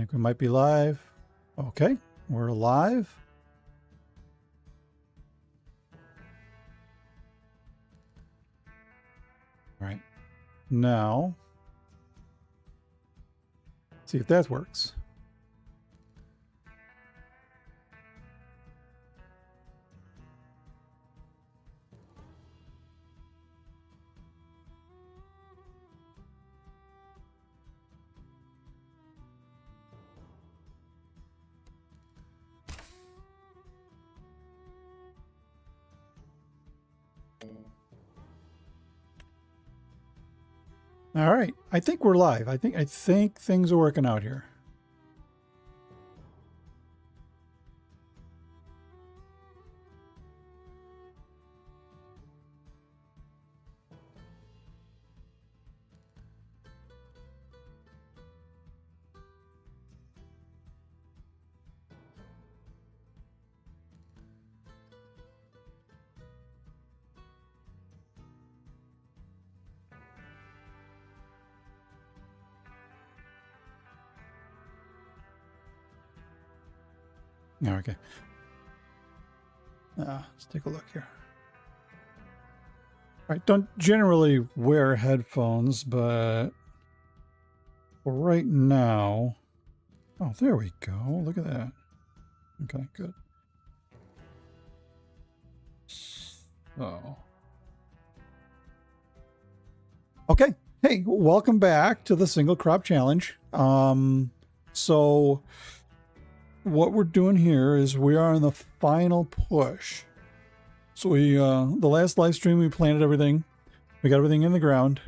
think we might be live. Okay, we're live. All right, now see if that works. All right, I think we're live. I think things are working out here. Okay. Let's take a look here. All right, don't generally wear headphones, but for right now, oh, there we go. Look at that. Okay, good. So, okay. Hey, welcome back to the Single Crop Challenge. So what we're doing here is we are in the final push. So we, the last live stream, we planted everything. We got everything in the ground,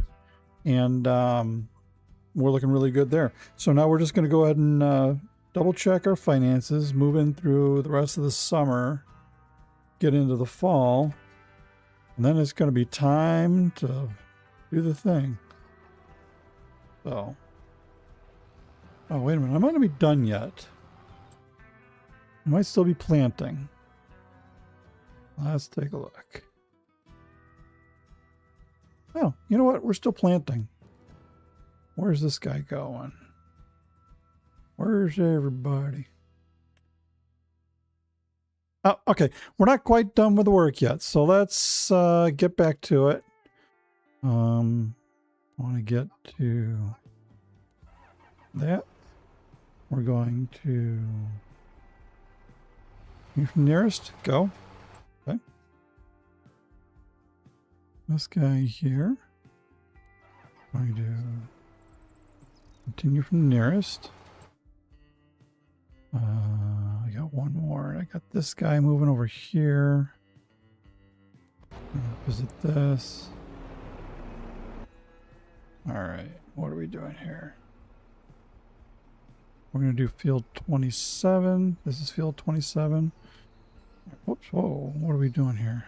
and we're looking really good there. So now we're just going to go ahead and double check our finances, move in through the rest of the summer, get into the fall, and then it's going to be time to do the thing. So, oh, wait a minute. I might not be done yet. I might still be planting. Let's take a look. Oh, you know what? We're still planting. Where's this guy going? Where's everybody? Oh, okay. We're not quite done with the work yet, so let's get back to it. I want to get to that. We're going to nearest. Go. Okay. This guy here. I'm going to continue from nearest. I got one more. I got this guy moving over here. Visit this. All right. What are we doing here? We're going to do field 27. This is field 27. Whoops. Whoa. What are we doing here?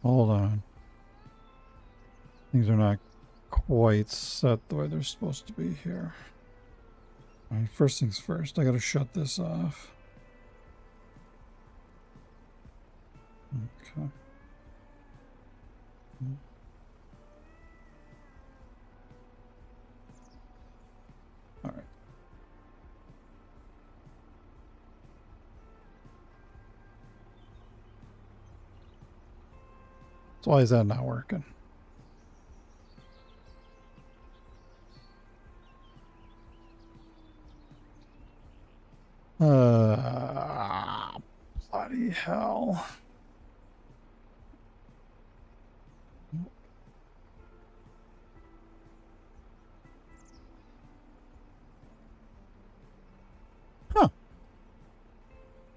Hold on. Things are not quite set the way they're supposed to be here. All right, first things first, I got to shut this off. Okay. All right. So why is that not working? Bloody hell. Huh.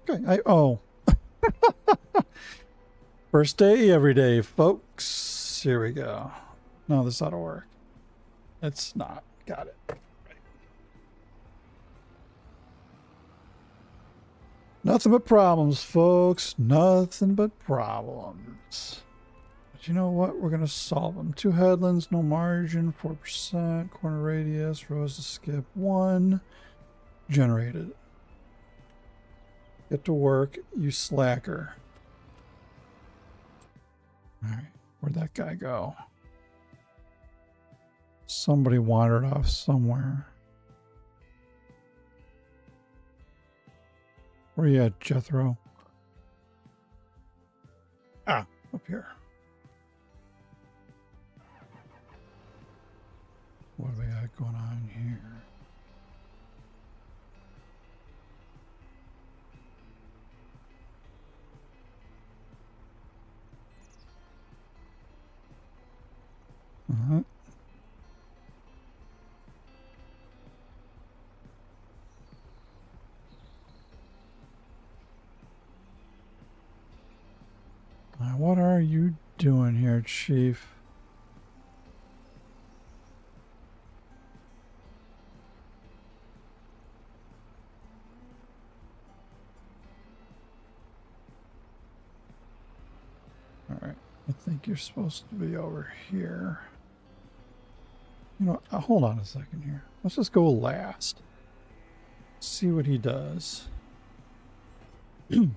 Okay, oh. First day, every day, folks. Here we go. No, this ought to work. It's not. Got it. Nothing but problems, folks. Nothing but problems. But you know what? We're going to solve them. 2 headlands, no margin, 4%, corner radius, rows to skip, 1. Generated. Get to work, you slacker. All right, where'd that guy go? Somebody wandered off somewhere. Where you at, Jethro? Ah, up here. What do we got going on here? Uh-huh. What are you doing here, Chief? All right, I think you're supposed to be over here. You know, hold on a second here. Let's just go last. See what he does. You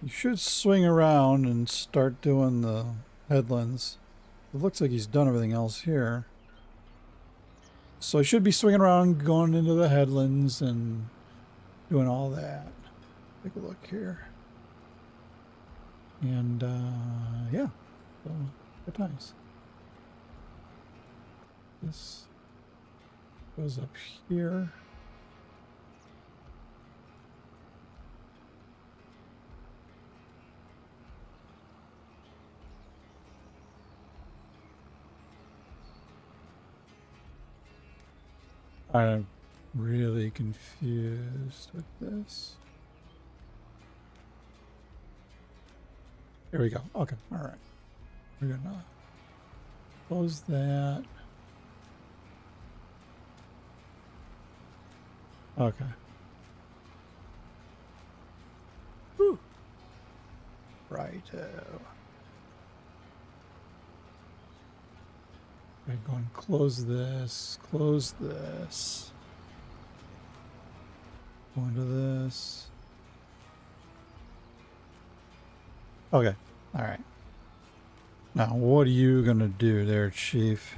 should swing around and start doing the headlands. It looks like he's done everything else here. So I should be swinging around, going into the headlands and doing all that. Take a look here. And, yeah. So, good times. This goes up here. I'm really confused with this. Here we go. Okay. All right. We're gonna close that. Okay. Whew. Righto. We're going to close this. Close this. Go into this. Okay. All right. Now, what are you going to do there, Chief?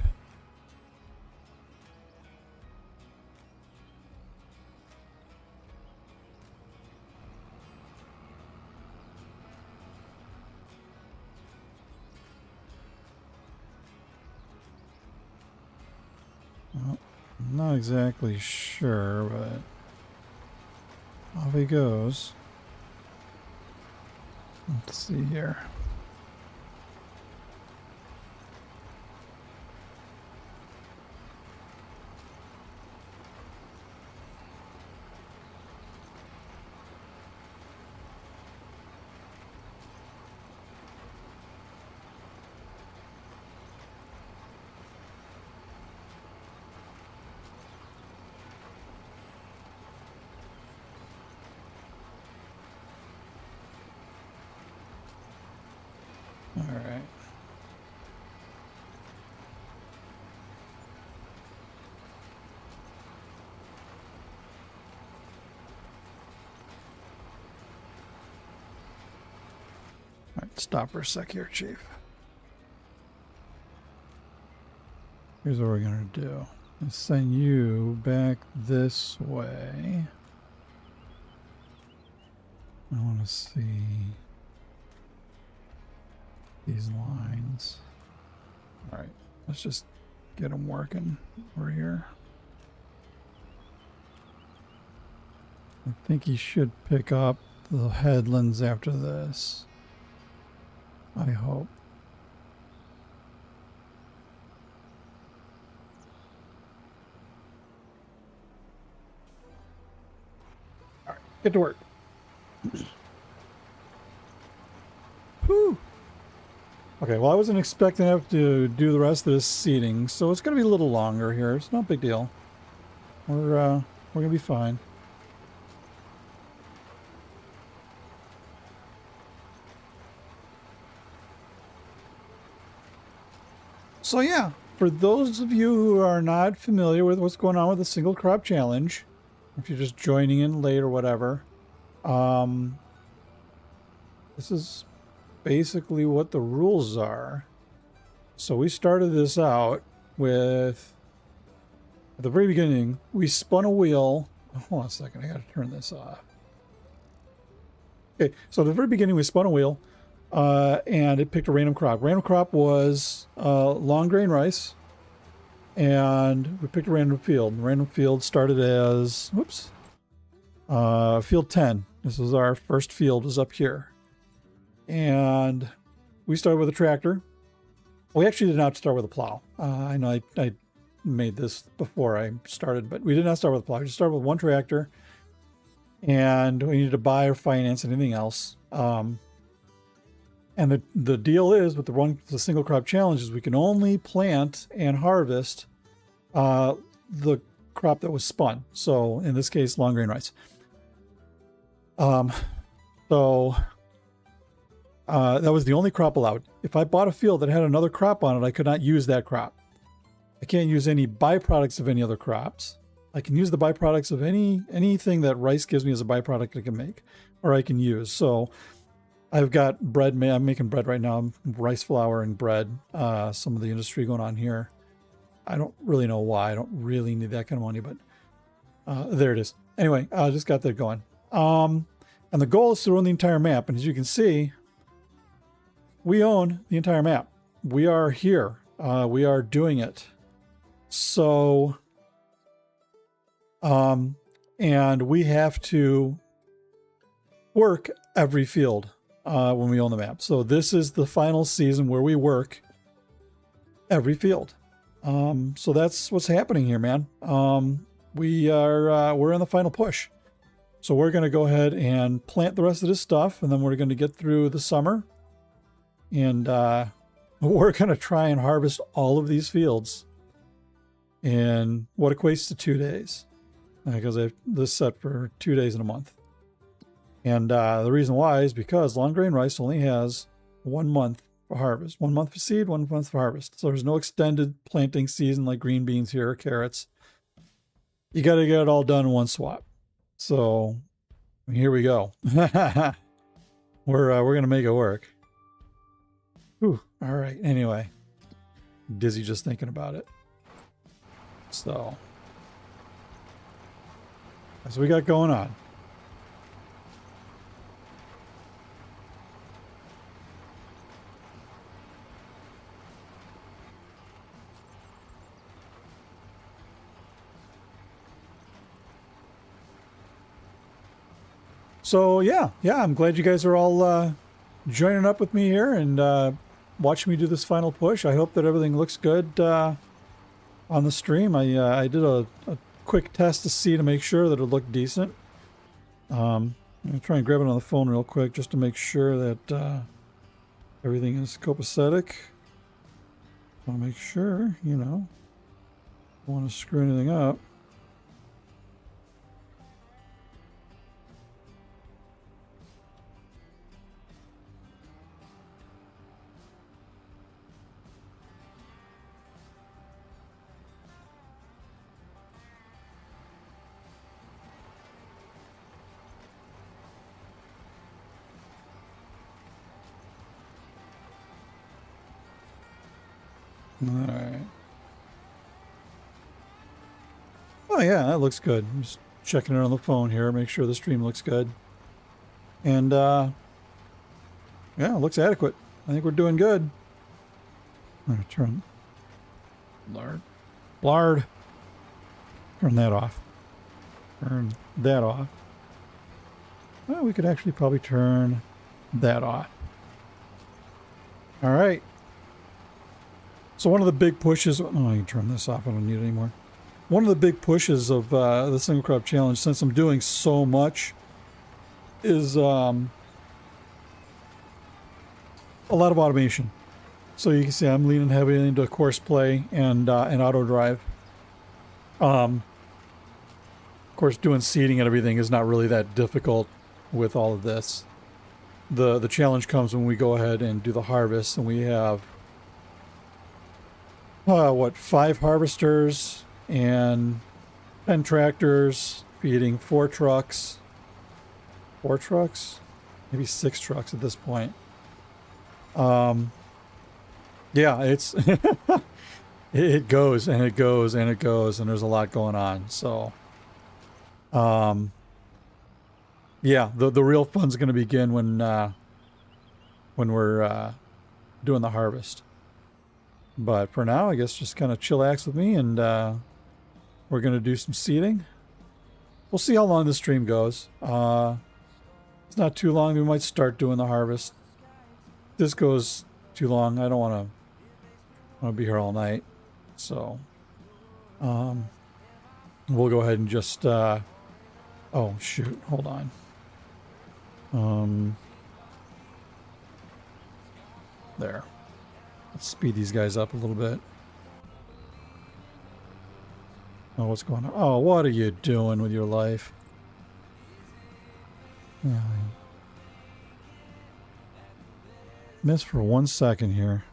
Well, I'm not exactly sure, but off he goes. Let's see here. All right. All right, stop for a sec here, Chief. Here's what we're gonna do. Let's send you back this way. I want to see these lines. All right, let's just get them working over here. I think he should pick up the headlands after this. I hope. All right, get to work. Whew. Okay, well, I wasn't expecting to have to do the rest of this seating, so it's going to be a little longer here. It's no big deal. We're going to be fine. So yeah, for those of you who are not familiar with what's going on with the single crop challenge, if you're just joining in late or whatever, This is basically what the rules are. So we started this out with, at the very beginning, we spun a wheel. Hold on a second, I gotta turn this off. Okay, so at the very beginning we spun a wheel, and it picked a random crop. Random crop was long grain rice, and we picked a random field. The random field started as, whoops, field 10. This was our first field, was up here. And we started with a tractor. We actually did not start with a plow. I know I made this before I started, but we did not start with a plow. We just started with one tractor, and we needed to buy or finance anything else. And the deal is with the single crop challenge is we can only plant and harvest the crop that was spun. So in this case, long grain rice. That was the only crop allowed. If I bought a field that had another crop on it, I could not use that crop. I can't use any byproducts of any other crops. I can use the byproducts of anything that rice gives me as a byproduct I can make, or I can use. So I've got bread. I'm making bread right now. Rice flour and bread. Some of the industry going on here. I don't really know why. I don't really need that kind of money, but there it is. Anyway, I just got that going. And the goal is to run the entire map. And as you can see, we own the entire map. We are here. We are doing it. So, and we have to work every field when we own the map. So this is the final season where we work every field. So that's what's happening here, man. We're in the final push. So we're going to go ahead and plant the rest of this stuff, and then we're going to get through the summer. And we're going to try and harvest all of these fields in what equates to 2 days. Because I have this set for 2 days in a month. And the reason why is because long grain rice only has 1 month for harvest. 1 month for seed, 1 month for harvest. So there's no extended planting season like green beans here or carrots. You got to get it all done in one swap. So here we go. We're going to make it work. Ooh, all right. Anyway, dizzy just thinking about it. So that's what we got going on. So yeah, I'm glad you guys are all joining up with me here and watching me do this final push. I hope that everything looks good on the stream. I did a quick test to make sure that it looked decent. I'm going to try and grab it on the phone real quick just to make sure that everything is copacetic. I want to make sure, you know, don't want to screw anything up. All right. Oh yeah, that looks good. I'm just checking it on the phone here, make sure the stream looks good. And yeah, it looks adequate. I think we're doing good. I'm gonna turn Blard. Turn that off. Turn that off. Well, we could actually probably turn that off. All right. So one of the big pushes, oh, I can turn this off, I don't need it anymore. One of the big pushes of the single crop challenge, since I'm doing so much, is a lot of automation. So you can see I'm leaning heavily into course play and auto drive. Of course, doing seeding and everything is not really that difficult with all of this. The challenge comes when we go ahead and do the harvest, and we have 5 harvesters and 10 tractors feeding 4 trucks 4 trucks, maybe 6 trucks at this point. Yeah, it's it goes and it goes and it goes, and there's a lot going on. So, yeah, the real fun's going to begin when we're doing the harvest. But for now, I guess just kind of chillax with me, and we're going to do some seeding. We'll see how long the stream goes. It's not too long. We might start doing the harvest. If this goes too long, I don't want to be here all night. So, we'll go ahead and just, oh, shoot. Hold on. There. Let's speed these guys up a little bit. Oh, what's going on? Oh, what are you doing with your life? Yeah. Missed for 1 second here.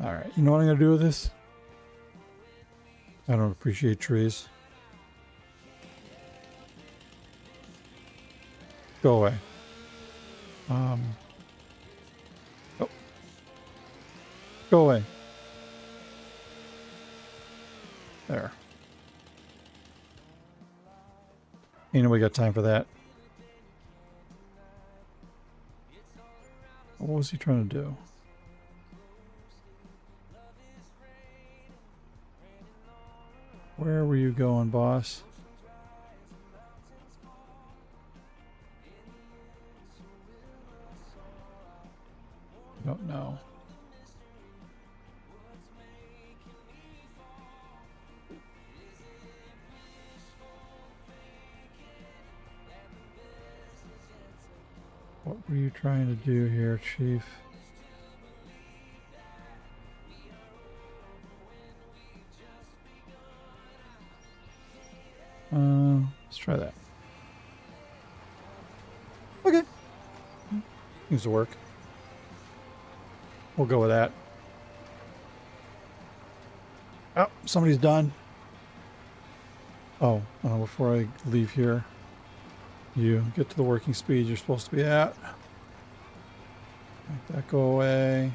Alright, you know what I'm going to do with this? I don't appreciate trees. Go away. Oh. Go away. There. Ain't nobody got time for that. What was he trying to do? Where were you going, boss? Don't know. What were you trying to do here, Chief? Let's try that. Okay. Seems to work. We'll go with that. Oh, somebody's done. Oh, before I leave here, you get to the working speed you're supposed to be at. Make that go away.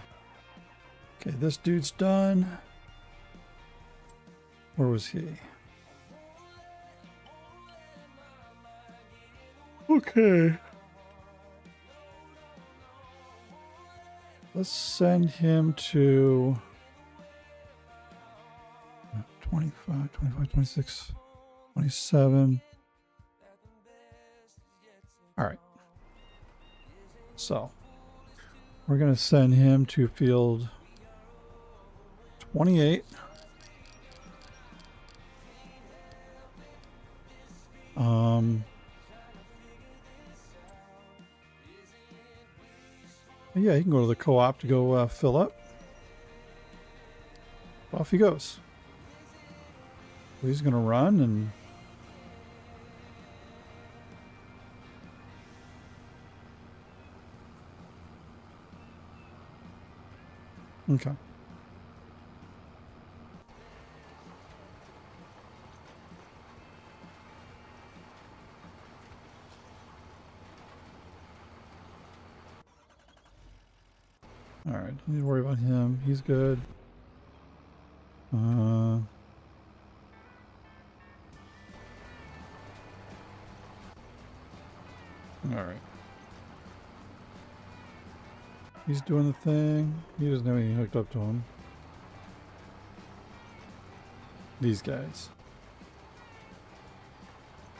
Okay, this dude's done. Where was he? Okay. Let's send him to 25, 26, 27. All right. So we're going to send him to field 28. Yeah, he can go to the co-op to go fill up. Off he goes. He's going to run and... Okay. All right, don't need to worry about him. He's good. All right. He's doing the thing. He doesn't have anything hooked up to him. These guys.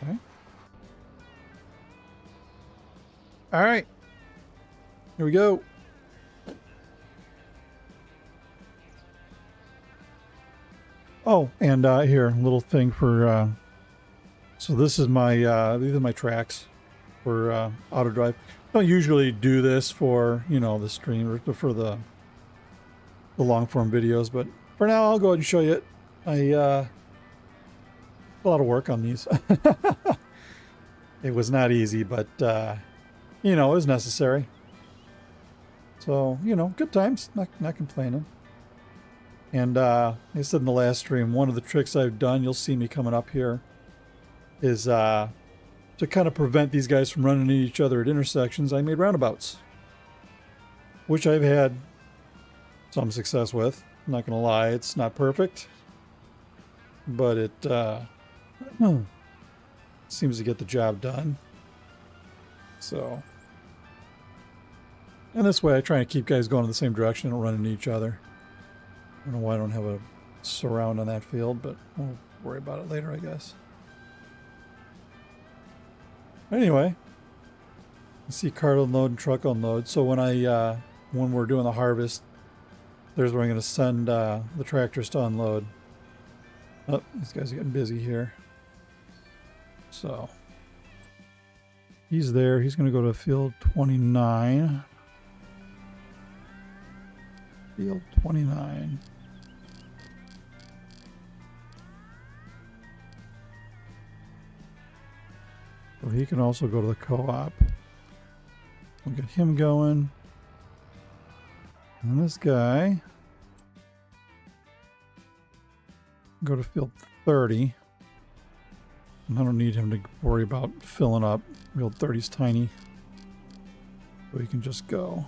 Okay. All right. Here we go. Oh, and here, a little thing for, so this is my, these are my tracks for auto drive. I don't usually do this for, you know, the stream or for the long form videos, but for now I'll go ahead and show you it. A lot of work on these. It was not easy, but, you know, it was necessary. So, you know, good times, not complaining. And like I said in the last stream, one of the tricks I've done, you'll see me coming up here, is to kind of prevent these guys from running into each other at intersections, I made roundabouts, which I've had some success with. I'm not going to lie, it's not perfect, but it seems to get the job done. So, and this way I try to keep guys going in the same direction and run into each other. I don't know why I don't have a surround on that field, but we'll worry about it later, I guess. Anyway, you see cart unload and truck unload. So when when we're doing the harvest, there's where I'm going to send the tractors to unload. Oh, these guys are getting busy here. So he's there. He's going to go to field 29. Field 29. So he can also go to the co-op. We'll get him going. And this guy go to field 30. And I don't need him to worry about filling up. Field 30 is tiny. So he can just go.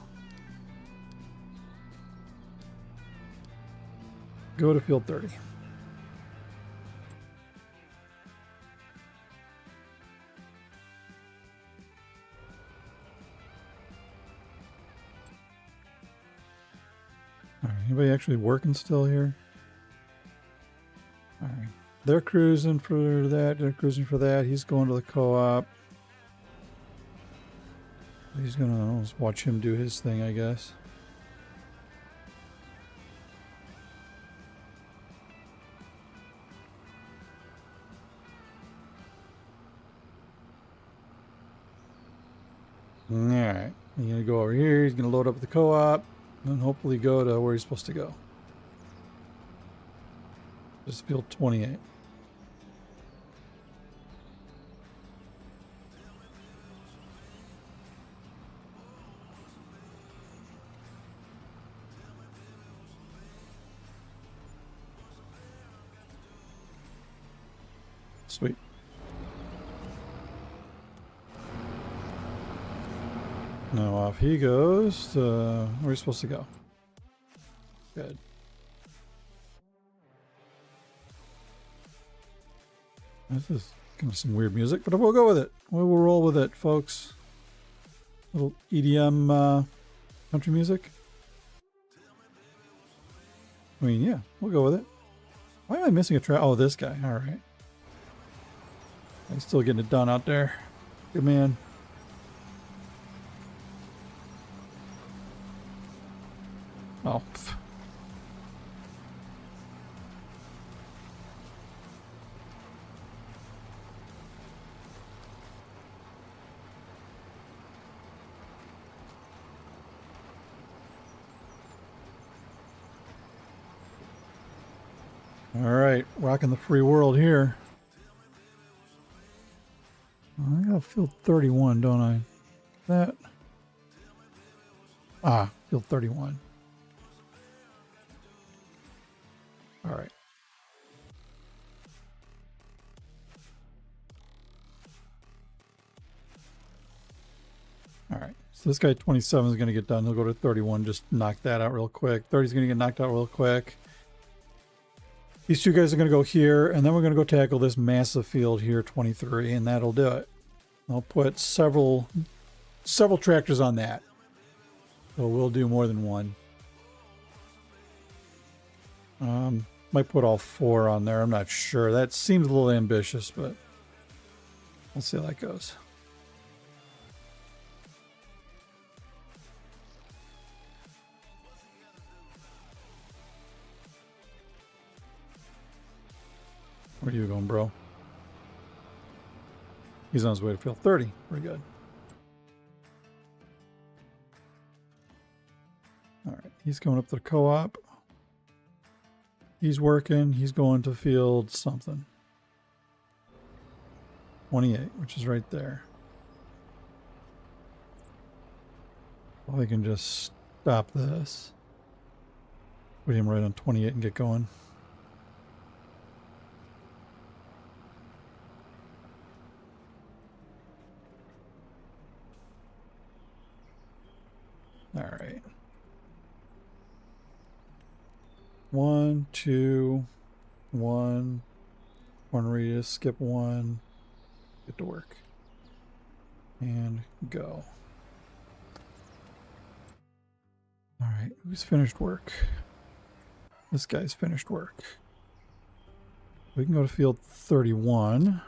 Go to field 30. Alright, anybody actually working still here? Alright. They're cruising for that, they're cruising for that. He's going to the co-op. He's gonna let's watch him do his thing, I guess. Alright. He's gonna go over here, he's gonna load up the co-op. And hopefully go to where he's supposed to go. Just field 28. Sweet. Now off he goes to where he's supposed to go. Good. This is kind of some weird music, but we'll go with it. We'll roll with it, folks. Little EDM country music. I mean, yeah, we'll go with it. Why am I missing a track? Oh, this guy. All right. He's still getting it done out there. Good man. Oh. Pff. All right, rocking the free world here. I gotta field 31, don't I? That. Ah, field 31. All right. All right. So this guy 27 is going to get done. He'll go to 31. Just knock that out real quick. 30 is going to get knocked out real quick. These two guys are going to go here, and then we're going to go tackle this massive field here, 23, and that'll do it. I'll put several tractors on that. So we'll do more than one. Might put all 4 on there. I'm not sure. That seems a little ambitious, but we'll see how that goes. Where are you going, bro? He's on his way to field 30. Pretty good. All right. He's coming up to the co-op. He's working. He's going to field something. 28, which is right there. Well, I can just stop this. Put him right on 28 and get going. All right. 1, 2, 1. One radius, skip 1. Get to work. And go. All right, who's finished work? This guy's finished work. We can go to field 31.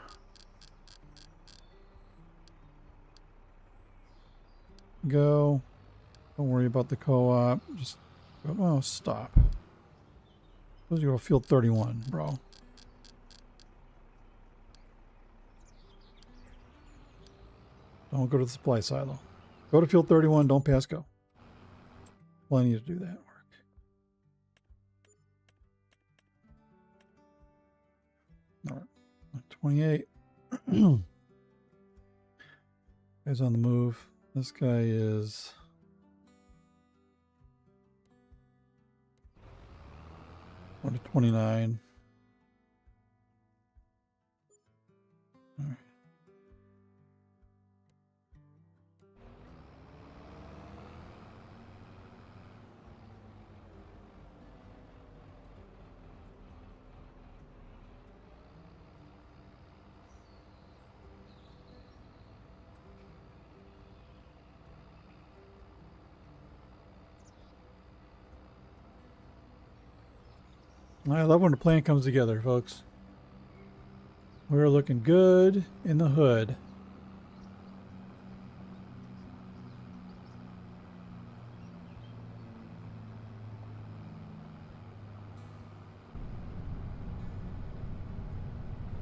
Go. Don't worry about the co-op. Just go. Oh, stop. Let's go to field 31, bro. Don't go to the supply silo. Go to field 31. Don't pass go. Well, I need to do that work. All right. 28. Guy's on the move. This guy is... One to 29. All right. I love when the plan comes together, folks. We're looking good in the hood.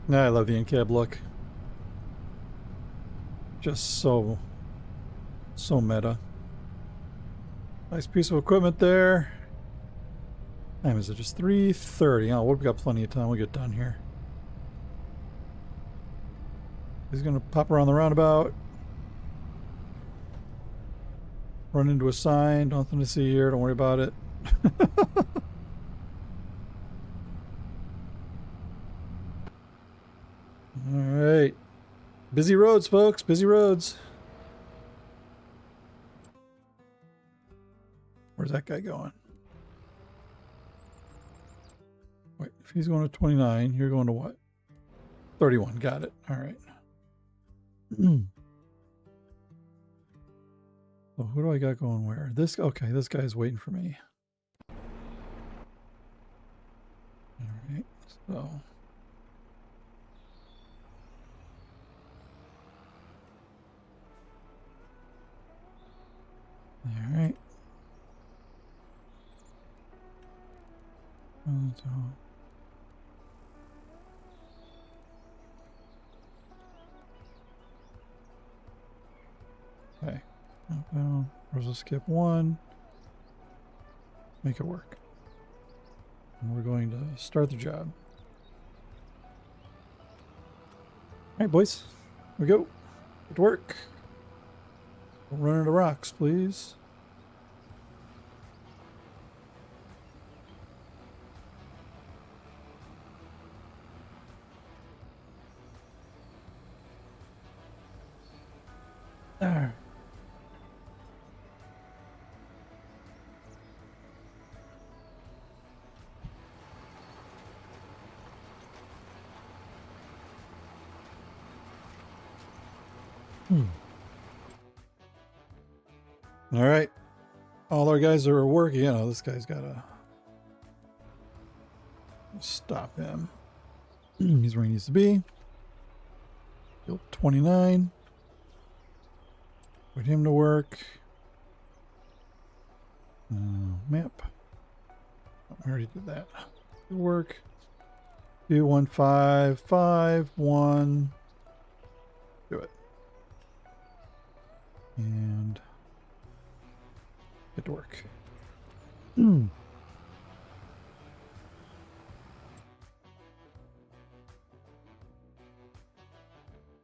I love the in-cab look. Just so meta. Nice piece of equipment there. Time is it? Just 3:30. Oh, we've got plenty of time. We'll get done here. He's gonna pop around the roundabout. Run into a sign. Nothing to see here. Don't worry about it. All right. Busy roads, folks. Busy roads. Where's that guy going? Wait, if he's going to 29, you're going to what? 31. Got it. All right. So who do I got going where? This, okay, this guy's waiting for me. All right, so. All right. So. Okay. Down. There's a skip 1. Make it work. And we're going to start the job. All right, boys. Here we go. Get to work. Don't run into rocks, please. There. All right. All our guys are working. You know, this guy's got to stop him. He's where he needs to be. Field 29. Put him to work. Map. Oh, I already did that. Good work. 2, 1, 5, 5, 1. Do it. And get to work.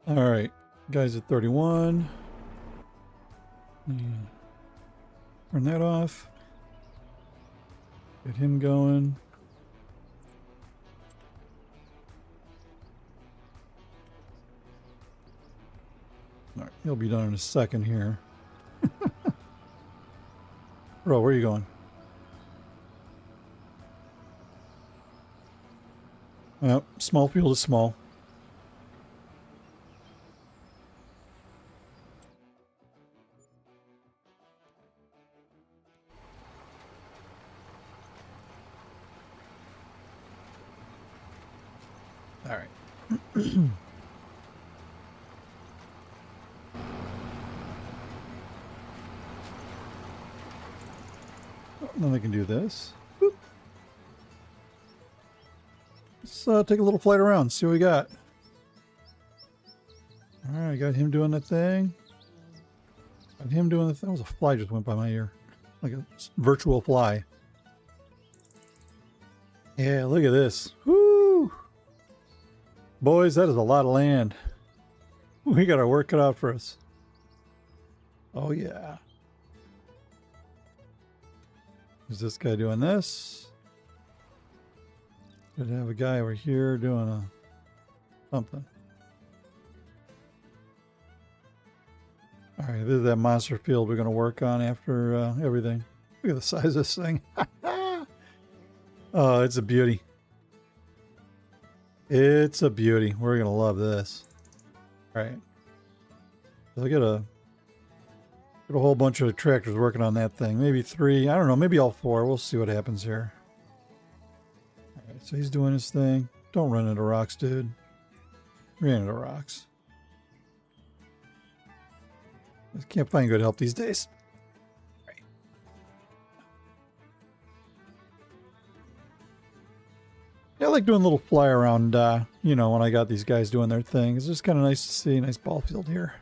All right, guys at 31. Turn that off. Get him going. All right, he'll be done in a second here. Bro, where are you going? Well, small field is small. All right. Then we can do this. Boop. Let's take a little flight around, see what we got. All right, got him doing the thing. Got him doing the thing. That was a fly just went by my ear. Like a virtual fly. Yeah, look at this. Woo! Boys, that is a lot of land. We got our work cut out for us. Oh, yeah. Is this guy doing this? Could have a guy over here doing something. All right, this is that monster field we're going to work on after everything. Look at the size of this thing. Oh, it's a beauty. It's a beauty. We're going to love this. All right. So I got a whole bunch of tractors working on that thing. Maybe 3. I don't know. Maybe all 4. We'll see what happens here. All right. So he's doing his thing. Don't run into rocks, dude. Ran into rocks. I can't find good help these days. All right. Yeah, I like doing a little fly around, you know, when I got these guys doing their thing. It's just kind of nice to see a nice ball field here.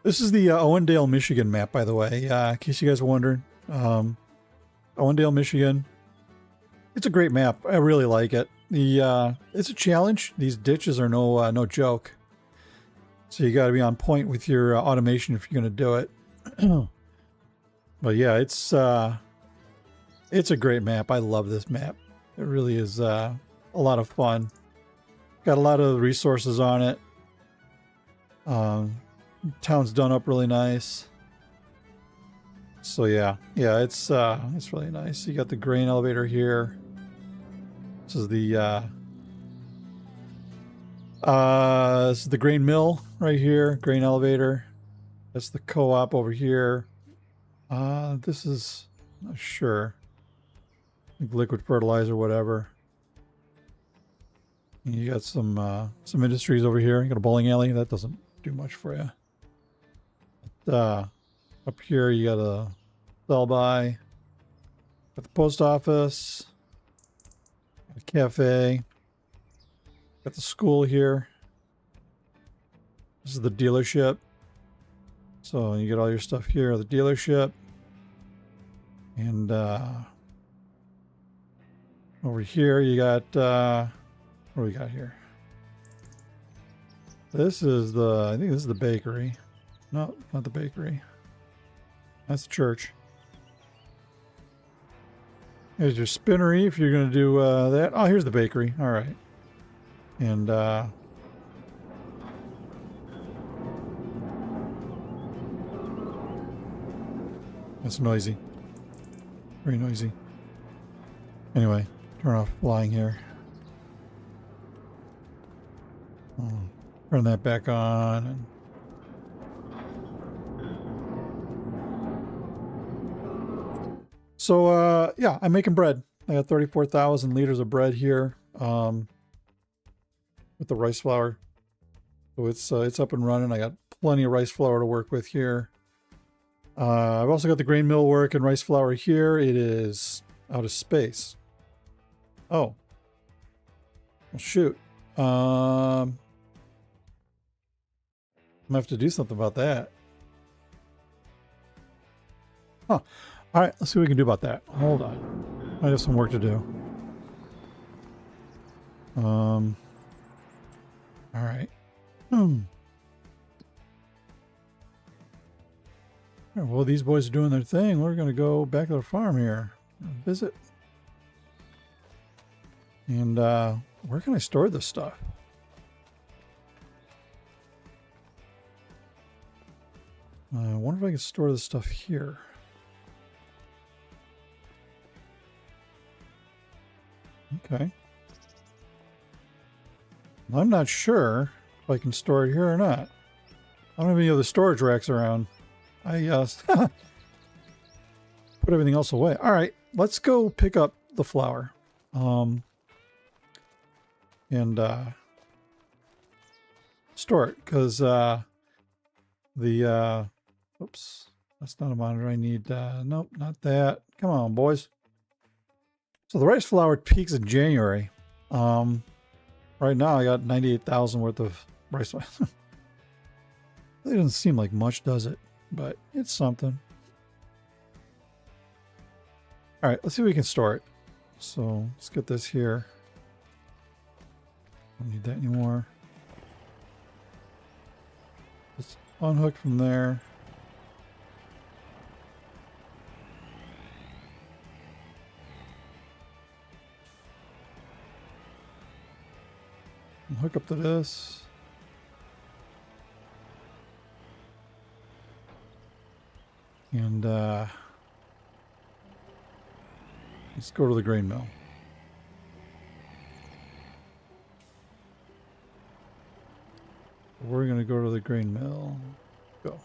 This is the Owendale, Michigan map, by the way, in case you guys are wondering. Owendale, Michigan. It's a great map. I really like it. It's a challenge. These ditches are no joke. So you got to be on point with your automation if you're going to do it. But yeah, it's a great map. I love this map. It really is a lot of fun. Got a lot of resources on it. Town's done up really nice. So yeah, it's really nice. You got the grain elevator here. This is the grain mill right here, grain elevator. That's the co-op over here. This is, I'm not sure. I think liquid fertilizer, whatever. And you got some industries over here. You got a bowling alley. That doesn't do much for you. But, up here you got a sell-by. Got the post office. A cafe. Got the school here. This is the dealership. So you get all your stuff here at the dealership. And over here you got what do we got here? This is I think this is the bakery. No, not the bakery. That's the church. Here's your spinnery if you're going to do that. Oh, here's the bakery. All right. And that's noisy. Very noisy. Anyway, turn off flying here. Turn that back on. And so, yeah, I'm making bread. I got 34,000 liters of bread here with the rice flour. So it's up and running. I got plenty of rice flour to work with here. I've also got the grain mill working rice flour here. It is out of space. Oh. Well, shoot. I'm gonna have to do something about that. Huh. All right, let's see what we can do about that. Hold on. I have some work to do. All right. Well, these boys are doing their thing. We're going to go back to the farm here. Visit. And where can I store this stuff? I wonder if I can store this stuff here. Okay. I'm not sure if I can store it here or not. I don't have any other storage racks around. I put everything else away. All right, let's go pick up the flour. And store it, because oops, that's not a monitor I need. Nope, not that. Come on, boys. So the rice flour peaks in January. Right now I got 98,000 worth of rice flour. It doesn't seem like much, does it? But it's something. All right, let's see if we can store it. So let's get this here. Don't need that anymore. Just unhook from there. And hook up to this. And let's go to the grain mill. We're going to go to the grain mill. Go. All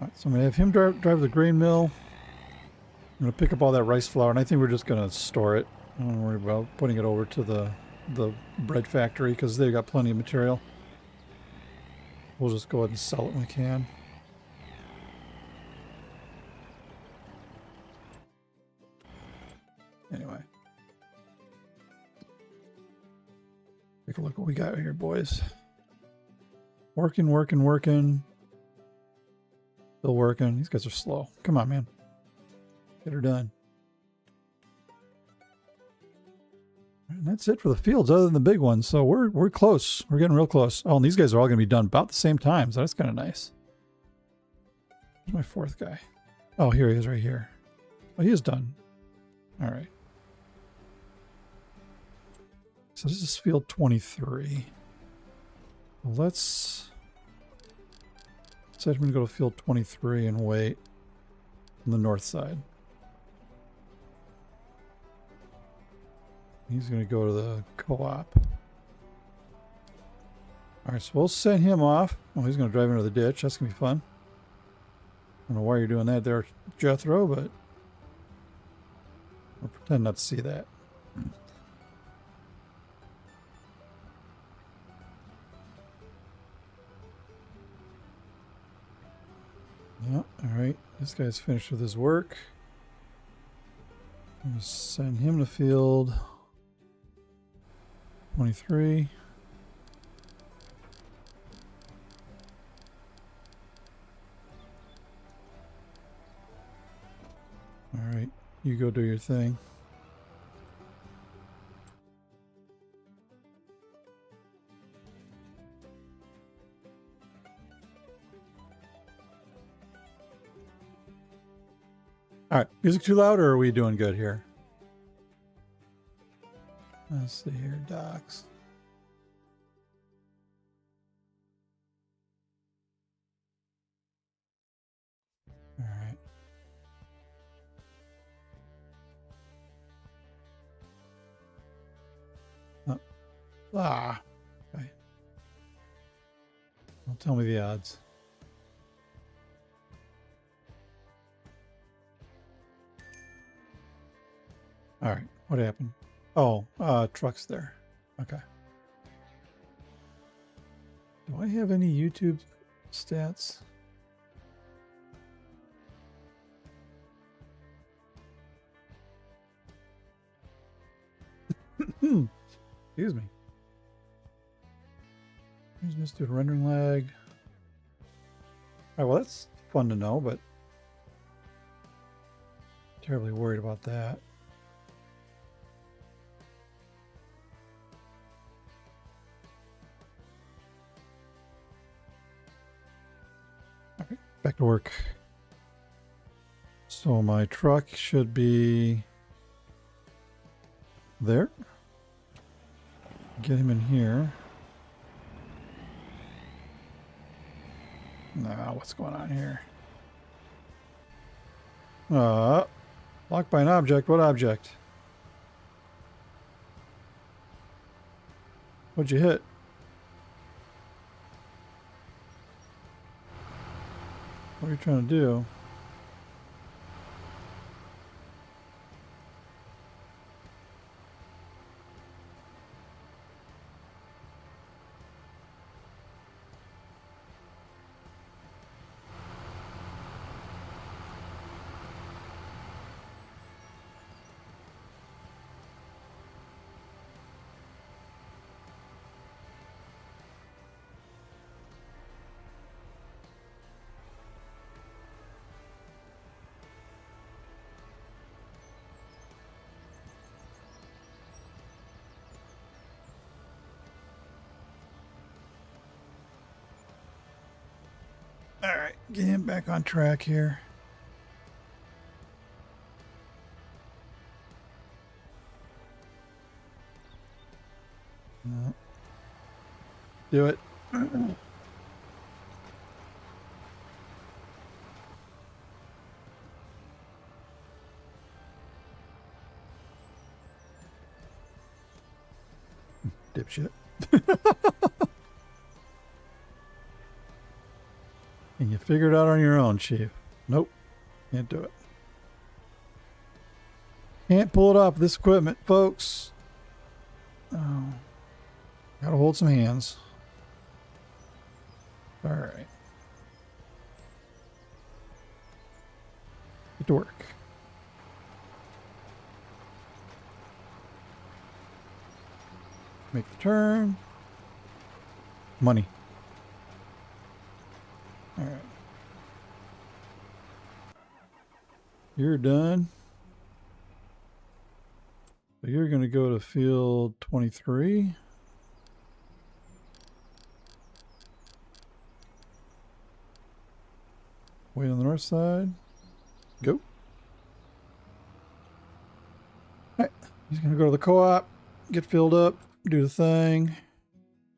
right, so I'm going to have him drive the grain mill. I'm going to pick up all that rice flour, and I think we're just going to store it. I don't worry about putting it over to the bread factory because they've got plenty of material. We'll just go ahead and sell it when we can. Anyway. Take a look what we got here, boys. Working, working, working. Still working. These guys are slow. Come on, man. Get her done. And that's it for the fields, other than the big ones. So we're close. We're getting real close. Oh, and these guys are all going to be done about the same time. So that's kind of nice. Where's my fourth guy? Oh, here he is right here. Oh, he is done. All right. So this is field 23. Let's say I'm going to go to field 23 and wait on the north side. He's going to go to the co-op. All right, so we'll send him off. Oh, he's going to drive into the ditch. That's going to be fun. I don't know why you're doing that there, Jethro, but I'll pretend not to see that. Yeah, all right. This guy's finished with his work. I'm going to send him to field 23. All right, you go do your thing. All right, music too loud, or are we doing good here? Let's see here, docs. All right. Okay. Don't tell me the odds. All right, what happened? Oh, truck's there. Okay. Do I have any YouTube stats? Excuse me. Here's Mr. Rendering lag. All right, well, that's fun to know, but terribly worried about that. Back to work. So my truck should be there. Get him in here. Now, what's going on here? Locked by an object. What object? What'd you hit? What are you trying to do? All right, get him back on track here. No. Do it. Dipshit. And you figure it out on your own, Chief. Nope. Can't do it. Can't pull it off with this equipment, folks. Oh. Gotta hold some hands. Alright. Get to work. Make the turn. Money. Alright. You're done. So you're going to go to field 23. Wait on the north side. Go. Alright. He's going to go to the co-op. Get filled up. Do the thing.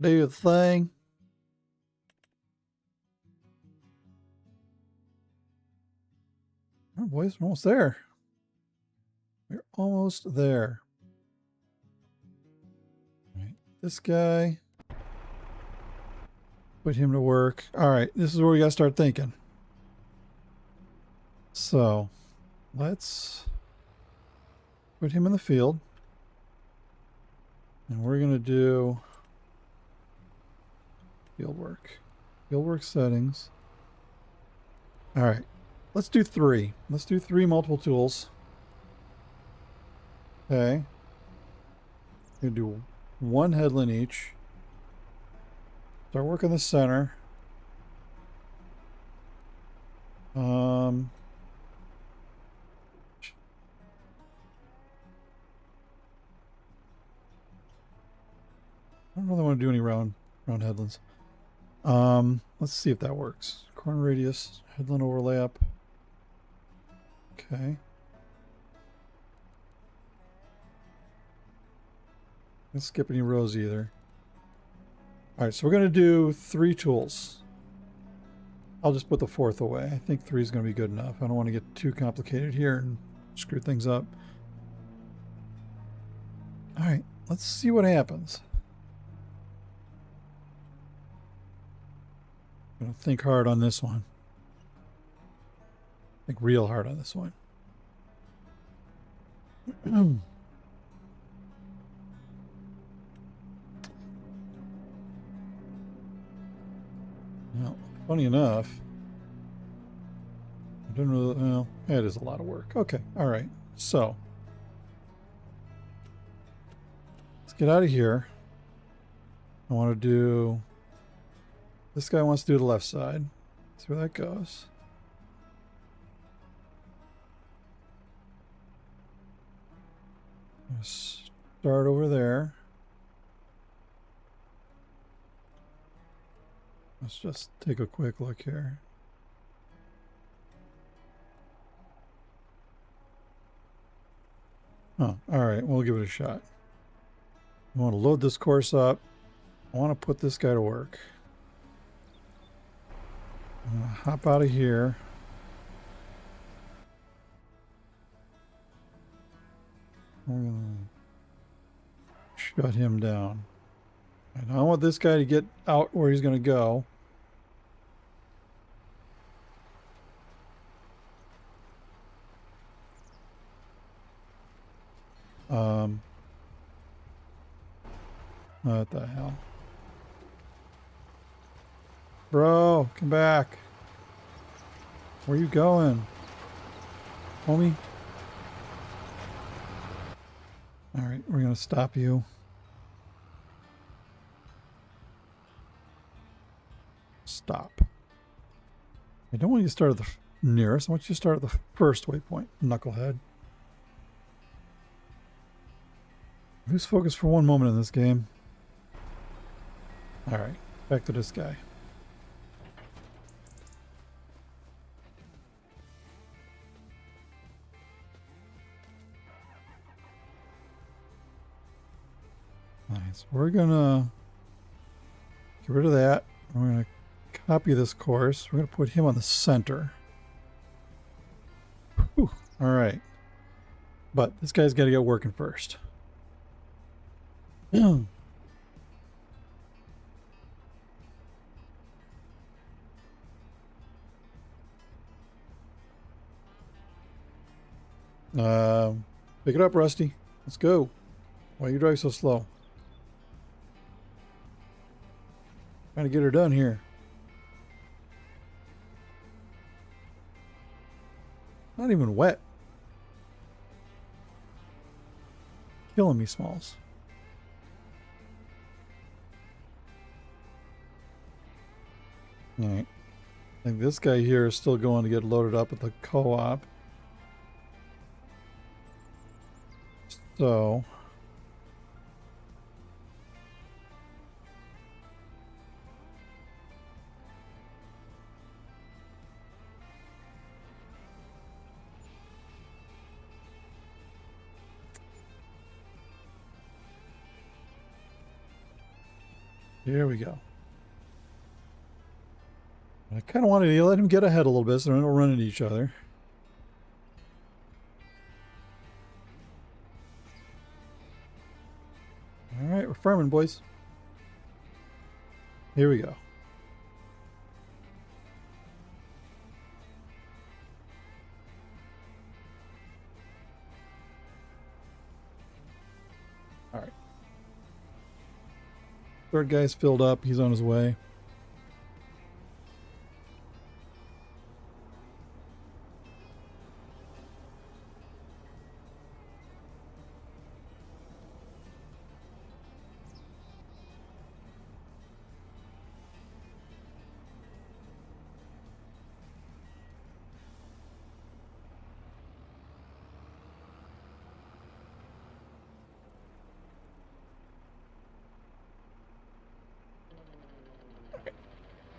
Do the thing. Oh, boys, we're almost there. We're almost there. All right, this guy. Put him to work. All right, this is where we got to start thinking. So, let's put him in the field. And we're going to do field work. Field work settings. All right. Let's do 3. Let's do 3 multiple tools. Okay. We're going to do 1 headland each. Start working the center. I don't really want to do any round headlands. Let's see if that works. Corner radius, headland overlap. Okay. Don't skip any rows either. Alright, so we're going to do 3 tools. I'll just put the 4th away. I think 3 is going to be good enough. I don't want to get too complicated here and screw things up. Alright, let's see what happens. I'm going to think hard on this one. Think real hard on this one. Well, funny enough, I didn't really, well, it is a lot of work. Okay, all right. So, let's get out of here. I want to do, this guy wants to do the left side. See where that goes. Start over there. Let's just take a quick look here. Oh, all right. We'll give it a shot. I want to load this course up. I want to put this guy to work. I'm going to hop out of here. We're going to shut him down. And I want this guy to get out where he's going to go. What the hell? Bro, come back. Where you going? Homie? Alright, we're going to stop you. Stop. I don't want you to start at the nearest. I want you to start at the first waypoint, knucklehead. Lose focus for one moment in this game. Alright, back to this guy. Nice. We're gonna get rid of that. We're gonna copy this course. We're gonna put him on the center. Whew. All right. But this guy's got to get working first. Pick it up, Rusty. Let's go. Why you drive so slow? Trying to get her done here. Not even wet. Killing me, Smalls. Alright. I think this guy here is still going to get loaded up at the co-op. So... here we go. I kind of wanted to let him get ahead a little bit so they don't run into each other. Alright, we're farming, boys. Here we go. Alright. Third guy's filled up. He's on his way.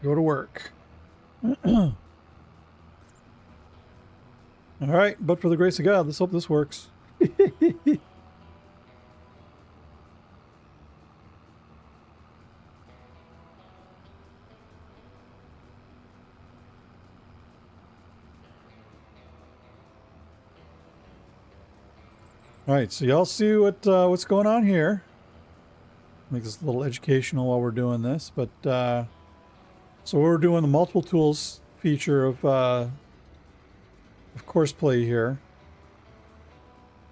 Go to work. All right, but for the grace of God, let's hope this works. All right, so y'all see what's going on here. Make this a little educational while we're doing this, but so we're doing the multiple tools feature of course play here.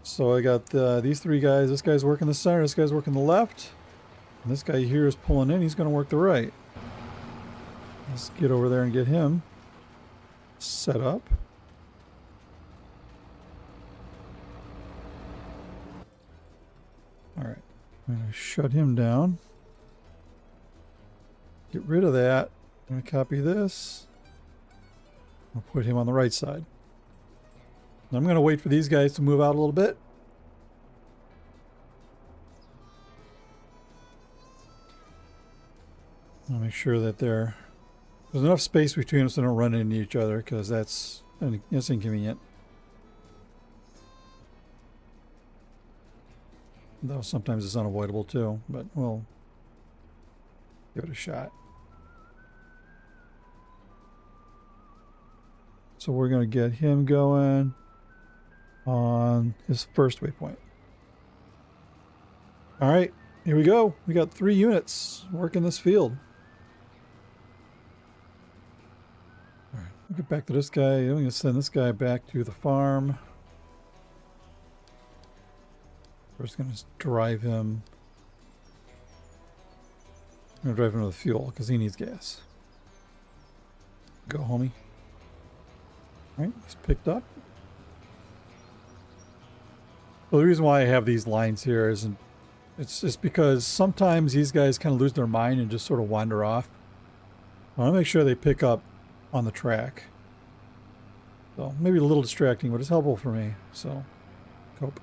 So I got these three guys. This guy's working the center. This guy's working the left. And this guy here is pulling in. He's going to work the right. Let's get over there and get him set up. All right. I'm going to shut him down. Get rid of that. I'm going to copy this. I'll put him on the right side. I'm going to wait for these guys to move out a little bit. I'll make sure that there's enough space between them so they don't run into each other, because that's inconvenient. Though sometimes it's unavoidable too, but we'll give it a shot. So we're going to get him going on his first waypoint. All right, Here we go. We got 3 units working this field. All right, we'll get back to this guy. I'm going to send this guy back to the farm. We're just going to drive him. I'm going to drive him to the fuel because he needs gas. Go, homie. All right, he's picked up. Well, the reason why I have these lines here isn't, it's just because sometimes these guys kind of lose their mind and just sort of wander off. I want to make sure they pick up on the track. So maybe a little distracting, but it's helpful for me. So, cope.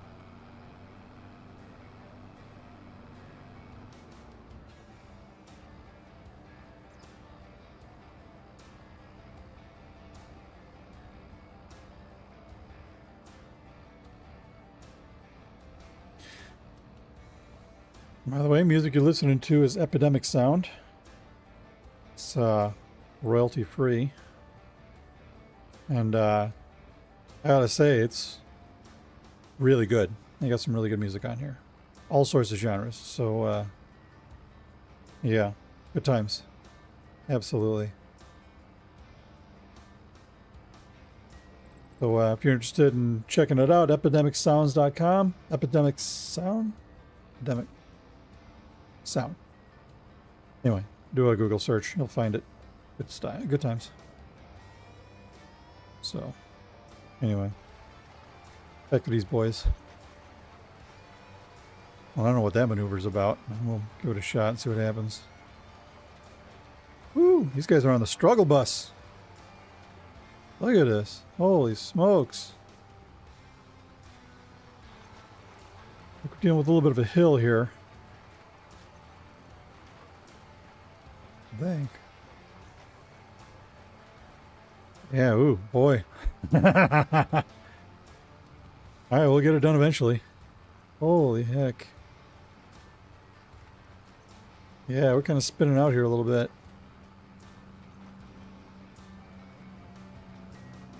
By the way, music you're listening to is Epidemic Sound. It's royalty free. And I gotta say, it's really good. They got some really good music on here. All sorts of genres. So, yeah, good times. Absolutely. So if you're interested in checking it out, epidemicsounds.com. Epidemic Sound? Epidemic Sound. Anyway, do a Google search. You'll find it. Good times. So, anyway. Back to these boys. Well, I don't know what that maneuver's about. We'll give it a shot and see what happens. Woo! These guys are on the struggle bus. Look at this. Holy smokes. We're dealing with a little bit of a hill here. I think. Yeah, ooh, boy. Alright, we'll get it done eventually. Holy heck. Yeah, we're kind of spinning out here a little bit.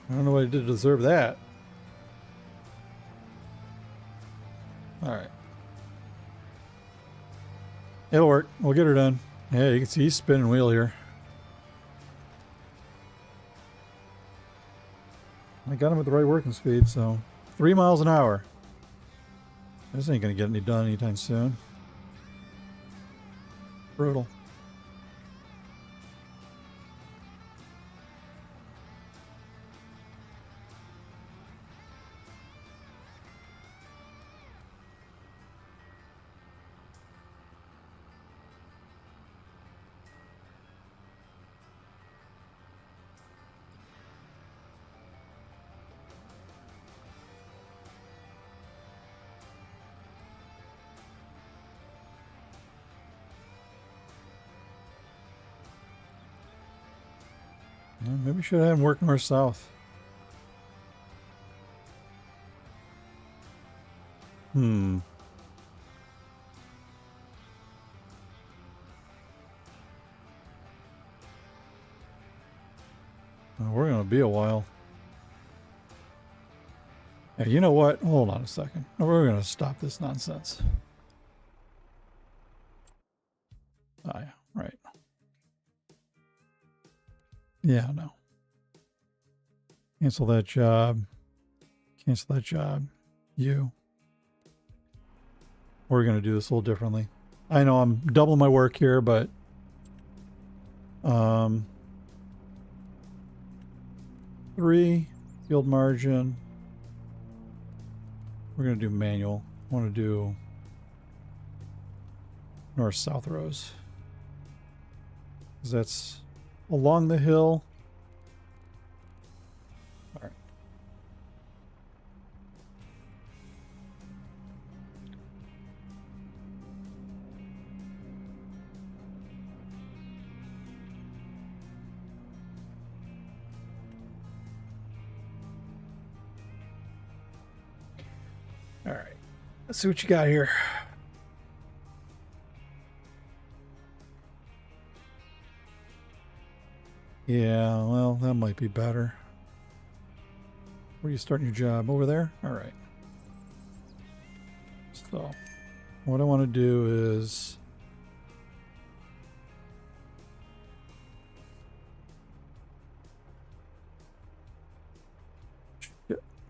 I don't know what I did to deserve that. Alright. It'll work. We'll get her done. Yeah, you can see he's spinning wheel here. I got him at the right working speed, so 3 miles an hour. This ain't gonna get any done anytime soon. Brutal. Maybe we should have him work north-south. Well, we're going to be a while. Hey, you know what? Hold on a second. We're going to stop this nonsense. Oh, yeah, right. Yeah, no. Cancel that job. Cancel that job. You. We're going to do this a little differently. I know I'm doubling my work here, but... 3 field margin. We're going to do manual. I want to do north-south rows. Because that's along the hill. All right. All right. Let's see what you got here. Yeah, well, that might be better. Where are you starting your job? Over there? All right. So, what I want to do is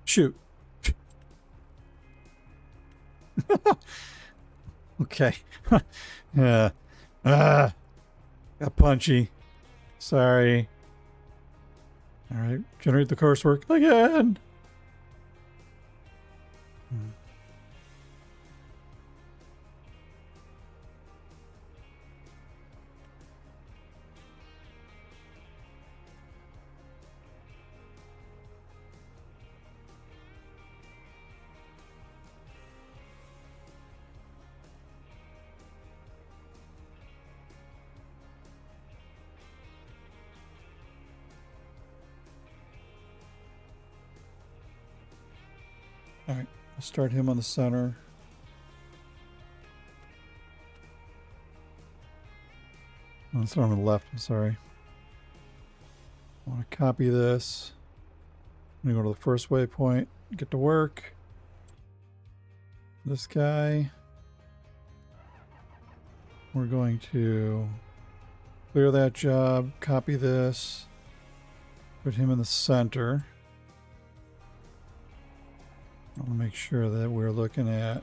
shoot. Okay. Yeah. Got punchy. Sorry. All right. Generate the coursework again. All right, I'll start him on the center. Let's start on the left, I'm sorry. I want to copy this. I'm going to go to the first waypoint, get to work. This guy. We're going to clear that job, copy this, put him in the center. I want to make sure that we're looking at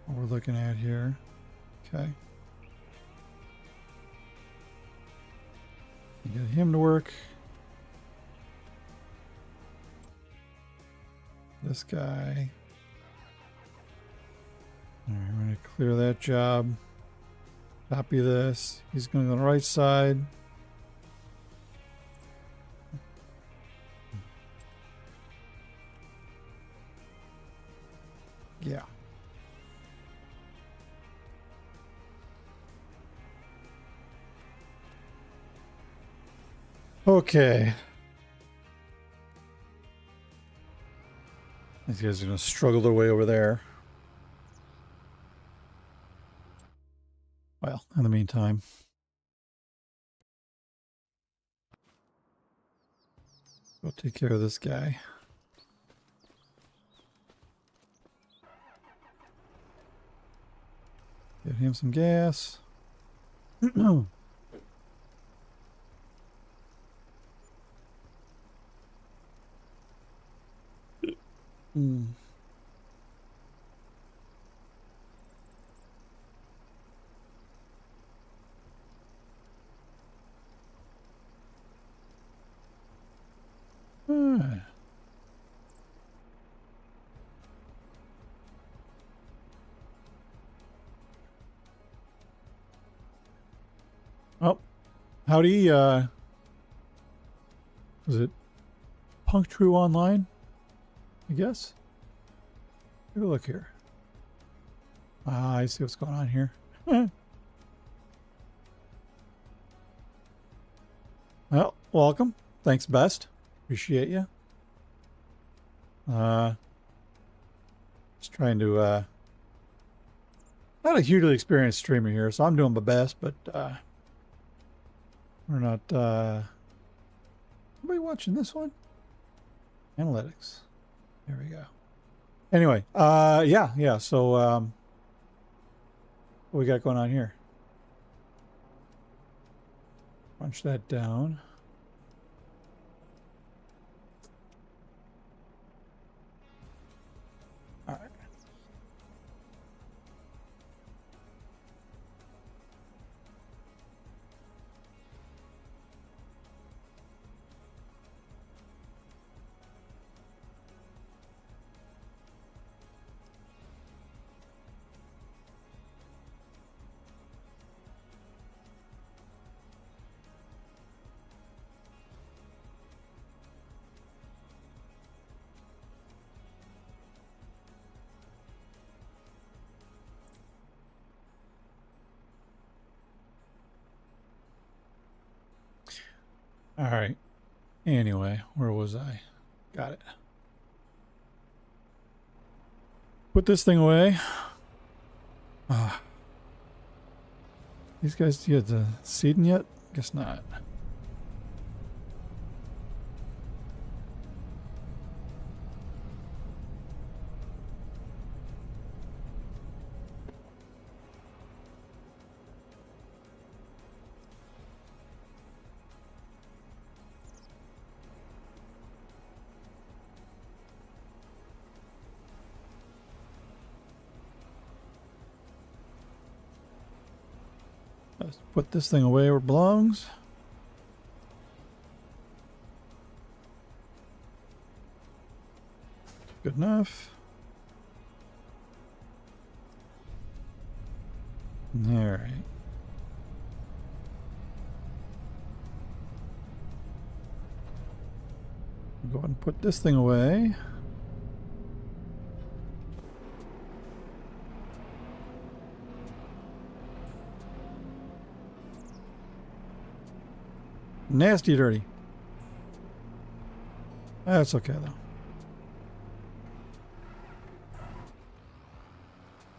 what we're looking at here. Okay. Get him to work. This guy. All right, we're going to clear that job. Copy this. He's going to go on the right side. Yeah. Okay. These guys are going to struggle their way over there. Well, in the meantime. We'll take care of this guy. Get him some gas. Oh, howdy, was it Punk True Online? I guess. Take a look here. Ah, I see what's going on here. Well, welcome. Thanks, Best. Appreciate you. Just trying to, not a hugely experienced streamer here, so I'm doing my best, but, we're not, anybody watching this one? Analytics. There we go. Anyway, yeah, so, what we got going on here? Punch that down. All right. All right. Anyway, where was I? Got it. Put this thing away. These guys, do you have the seeding yet? Guess not. Let's put this thing away where it belongs. Good enough. All right. Go ahead and put this thing away. Nasty dirty. That's okay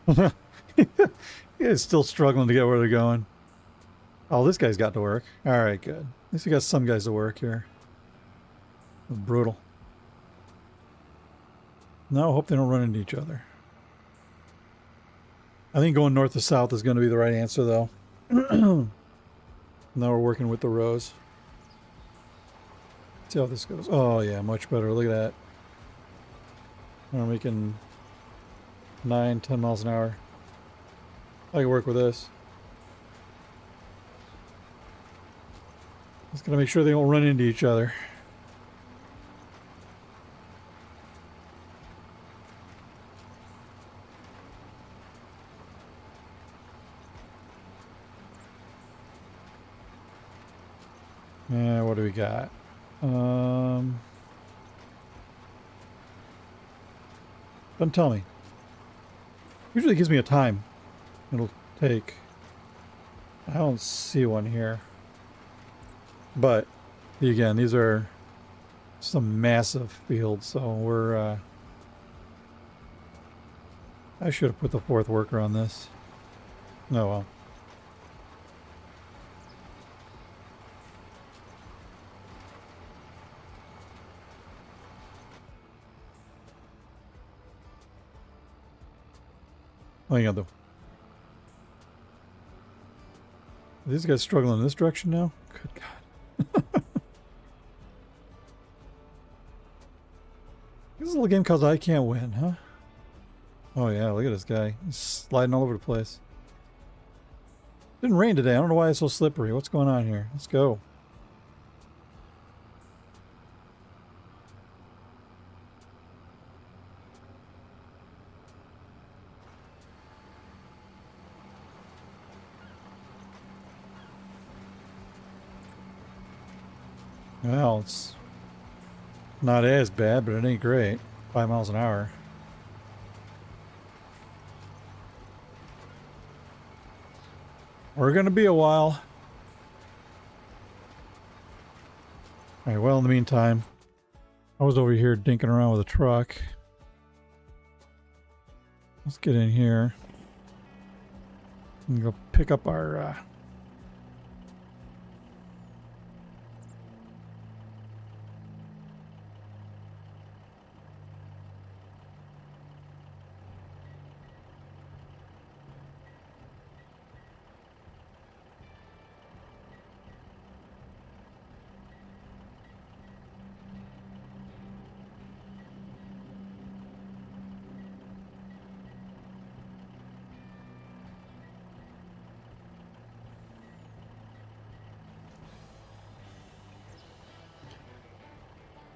though. He's still struggling to get where they're going. Oh, this guy's got to work. Alright, good. At least we got some guys to work here. It was brutal. No, hope they don't run into each other. I think going north to south is going to be the right answer though. Now we're working with the rows. See how this goes. Oh yeah, much better. Look at that. We're making 9-10 miles an hour. I can work with this. Just gotta make sure they don't run into each other. Yeah, what do we got? Don't tell me. Usually it gives me a time it'll take. I don't see one here. But again, these are some massive fields, so we're I should have put the fourth worker on this. Oh well. What are you gonna do? Are these guys struggling in this direction now? Good God. This is a little game called I Can't Win, huh? Oh yeah, look at this guy. He's sliding all over the place. Didn't rain today. I don't know why it's so slippery. What's going on here? Let's go. Well, it's not as bad, but it ain't great. 5 miles an hour. We're gonna be a while. Alright, well, in the meantime, I was over here dinking around with a truck. Let's get in here and go pick up our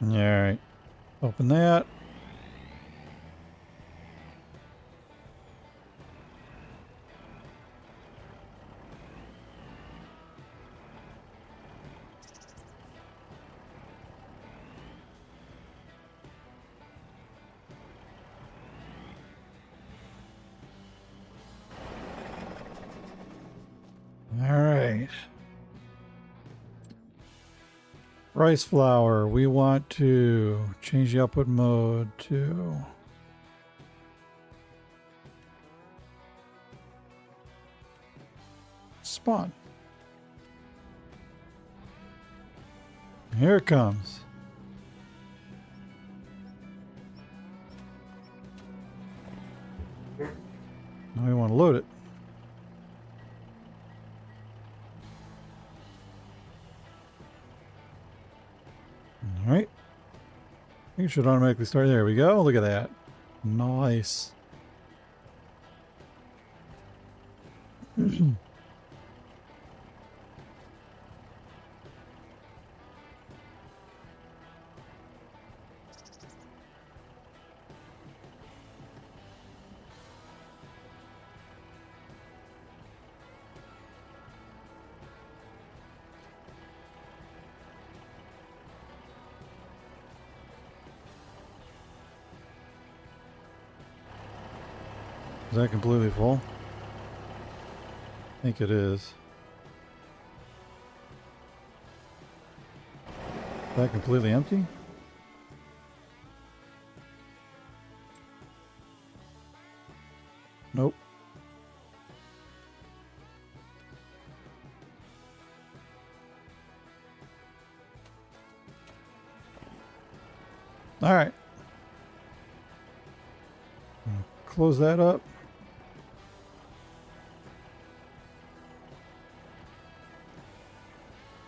Alright. Open that. Alright. Rice flour, we want to change the output mode to spawn. Here it comes. Now we want to load it. All right. I think it should automatically start. There we go. Look at that. Nice. Is that completely full? I think it is. Is that completely empty? Nope. All right. Close that up.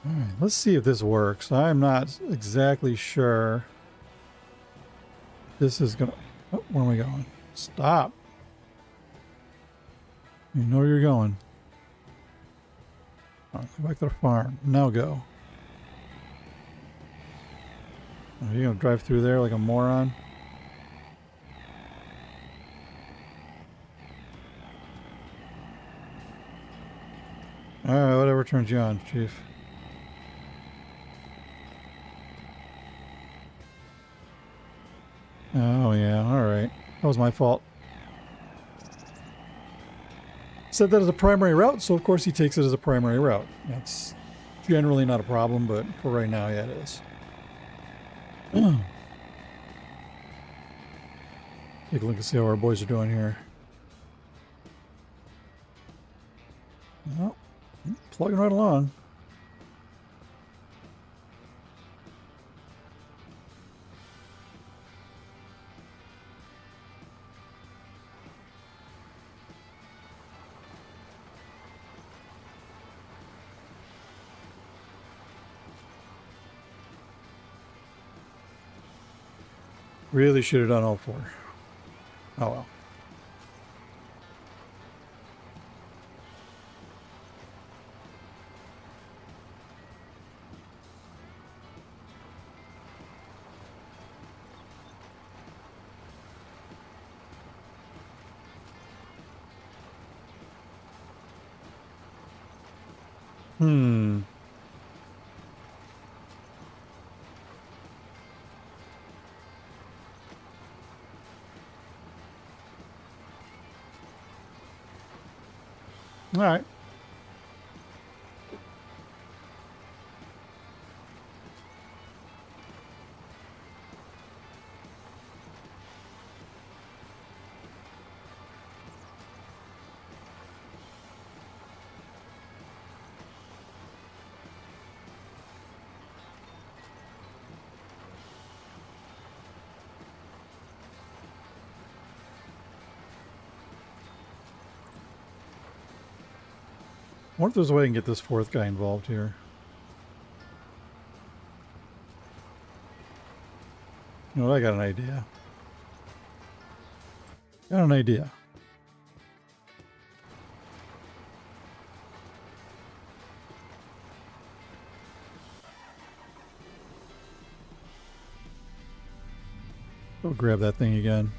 All right, let's see if this works. I'm not exactly sure. This is gonna... Oh, where am I going? Stop. You know where you're going. All right, go back to the farm. Now go. Are you gonna drive through there like a moron? Alright, whatever turns you on, Chief. Oh yeah, alright. That was my fault. Said that as a primary route, so of course he takes it as a primary route. That's generally not a problem, but for right now, yeah, it is. Take a look and see how our boys are doing here. Well, plugging right along. Really should have done all four. Oh well. Hmm. All right. I wonder if there's a way I can get this fourth guy involved here. You know what? I got an idea. Got an idea. Go grab that thing again.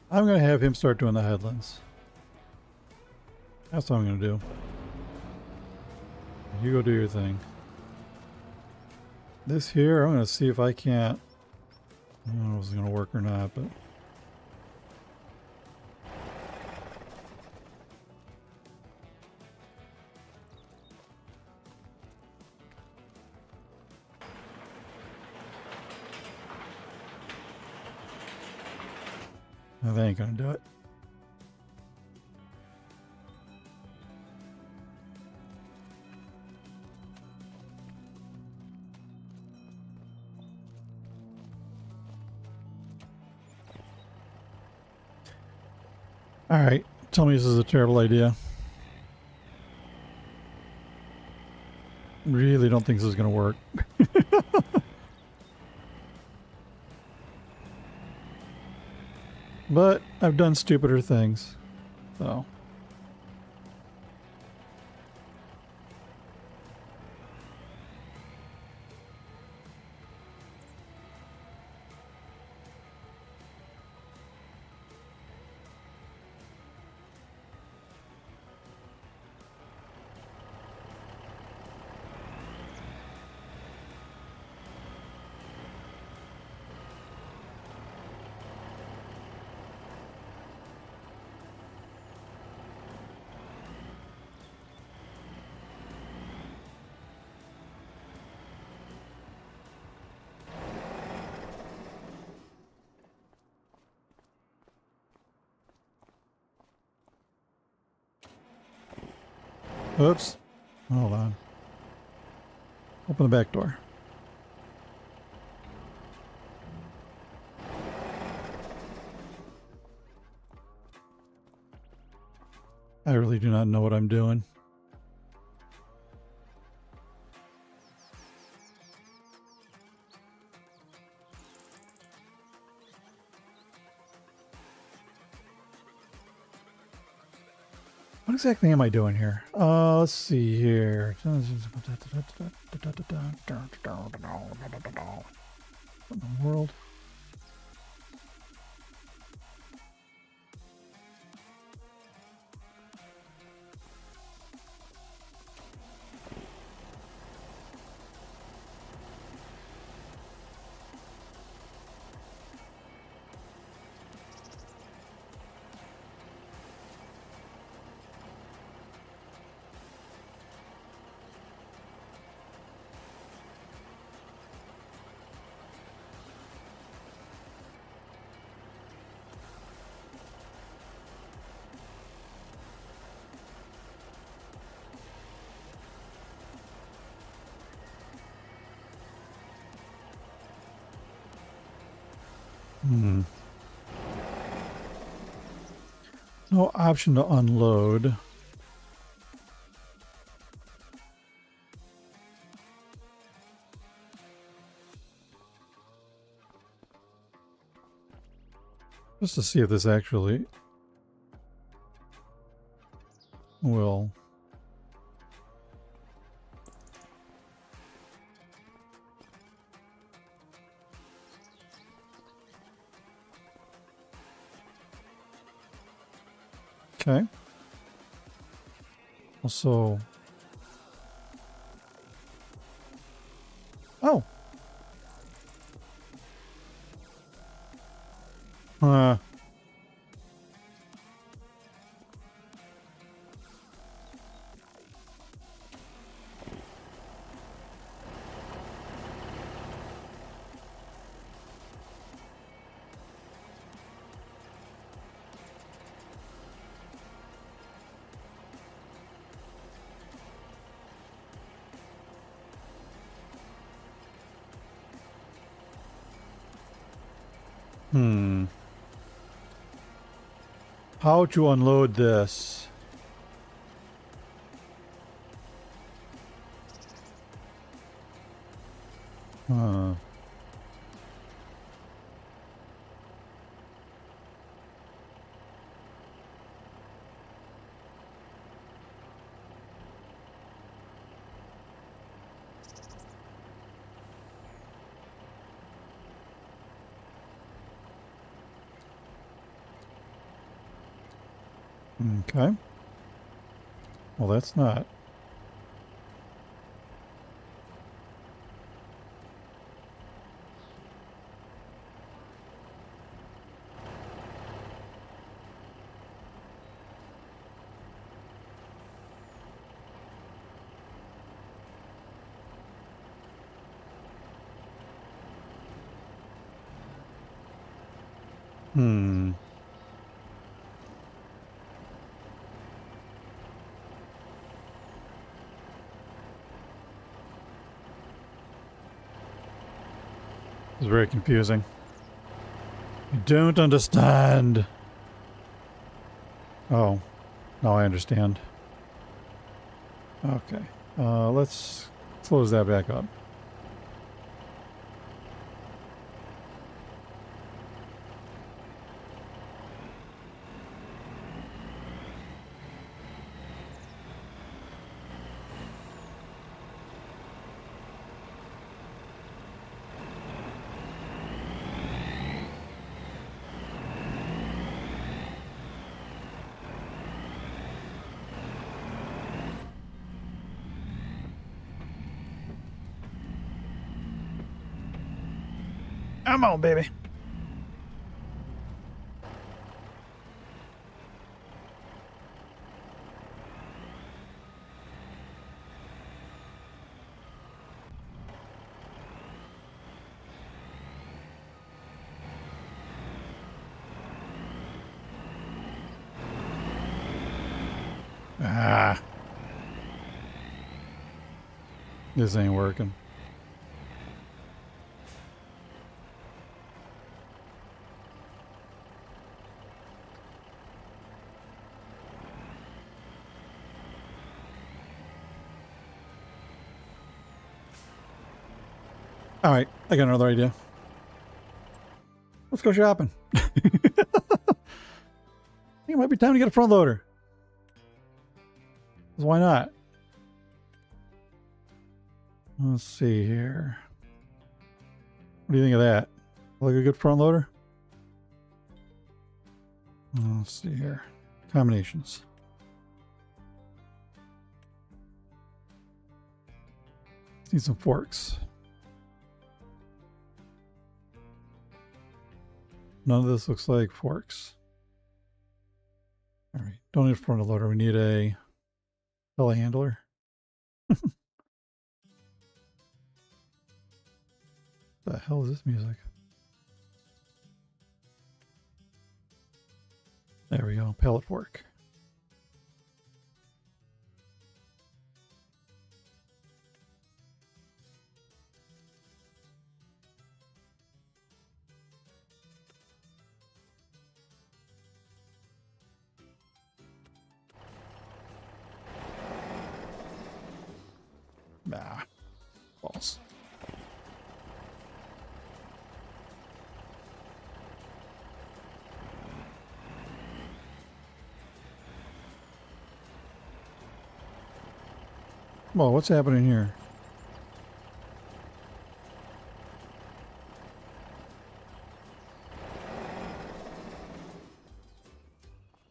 I'm going to have him start doing the headlands. That's what I'm going to do. You go do your thing. This here, I'm going to see if I can't... I don't know if it's going to work or not, but... That ain't gonna do it. All right, tell me this is a terrible idea. Really don't think this is gonna work. But I've done stupider things, so. Oops. Hold on. Open the back door. I really do not know what I'm doing. What exactly am I doing here? Let's see here. What in the world? No option to unload. Just to see if this actually will. Okay. Also. Oh. How to unload this? Okay. Well, that's not. It's very confusing. I don't understand. Oh, now I understand. Okay, let's close that back up. Come on, baby. Ah. This ain't working. All right, I got another idea. Let's go shopping. I think it might be time to get a front loader. 'Cause why not? Let's see here. What do you think of that? Like a good front loader? Let's see here. Combinations. Need some forks. None of this looks like forks. All right, don't need a front loader. We need a telehandler. The hell is this music? There we go, pellet fork. Nah, false. Well, what's happening here?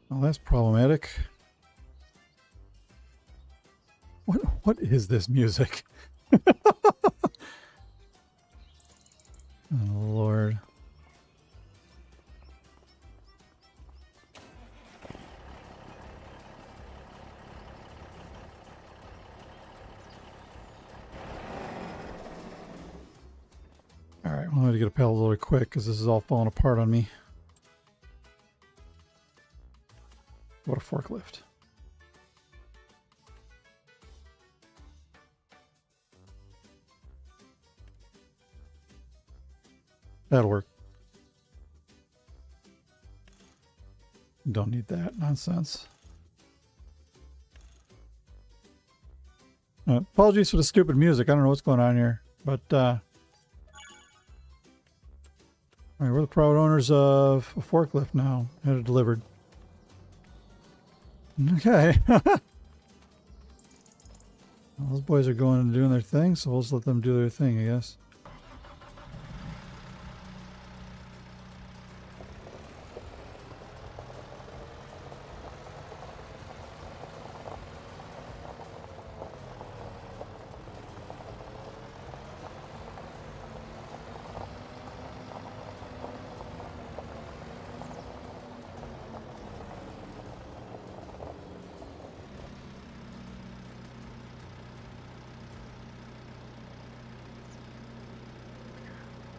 Well, that's problematic. What is this music? Oh, Lord. All right, well, I need to get a pedal really quick because this is all falling apart on me. What a forklift. That'll work. Don't need that nonsense. Apologies for the stupid music. I don't know what's going on here, but all right, we're the proud owners of a forklift now. Had it delivered. Okay. Well, those boys are going and doing their thing, so we'll just let them do their thing, I guess.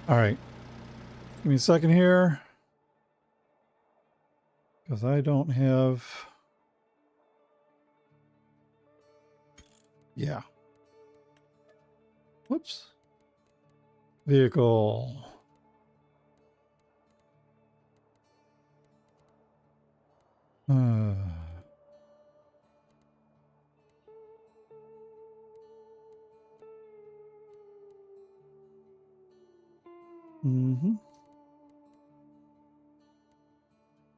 All right. Give me a second here. Because I don't have... Yeah. Whoops. Vehicle. Uh, mm-hmm.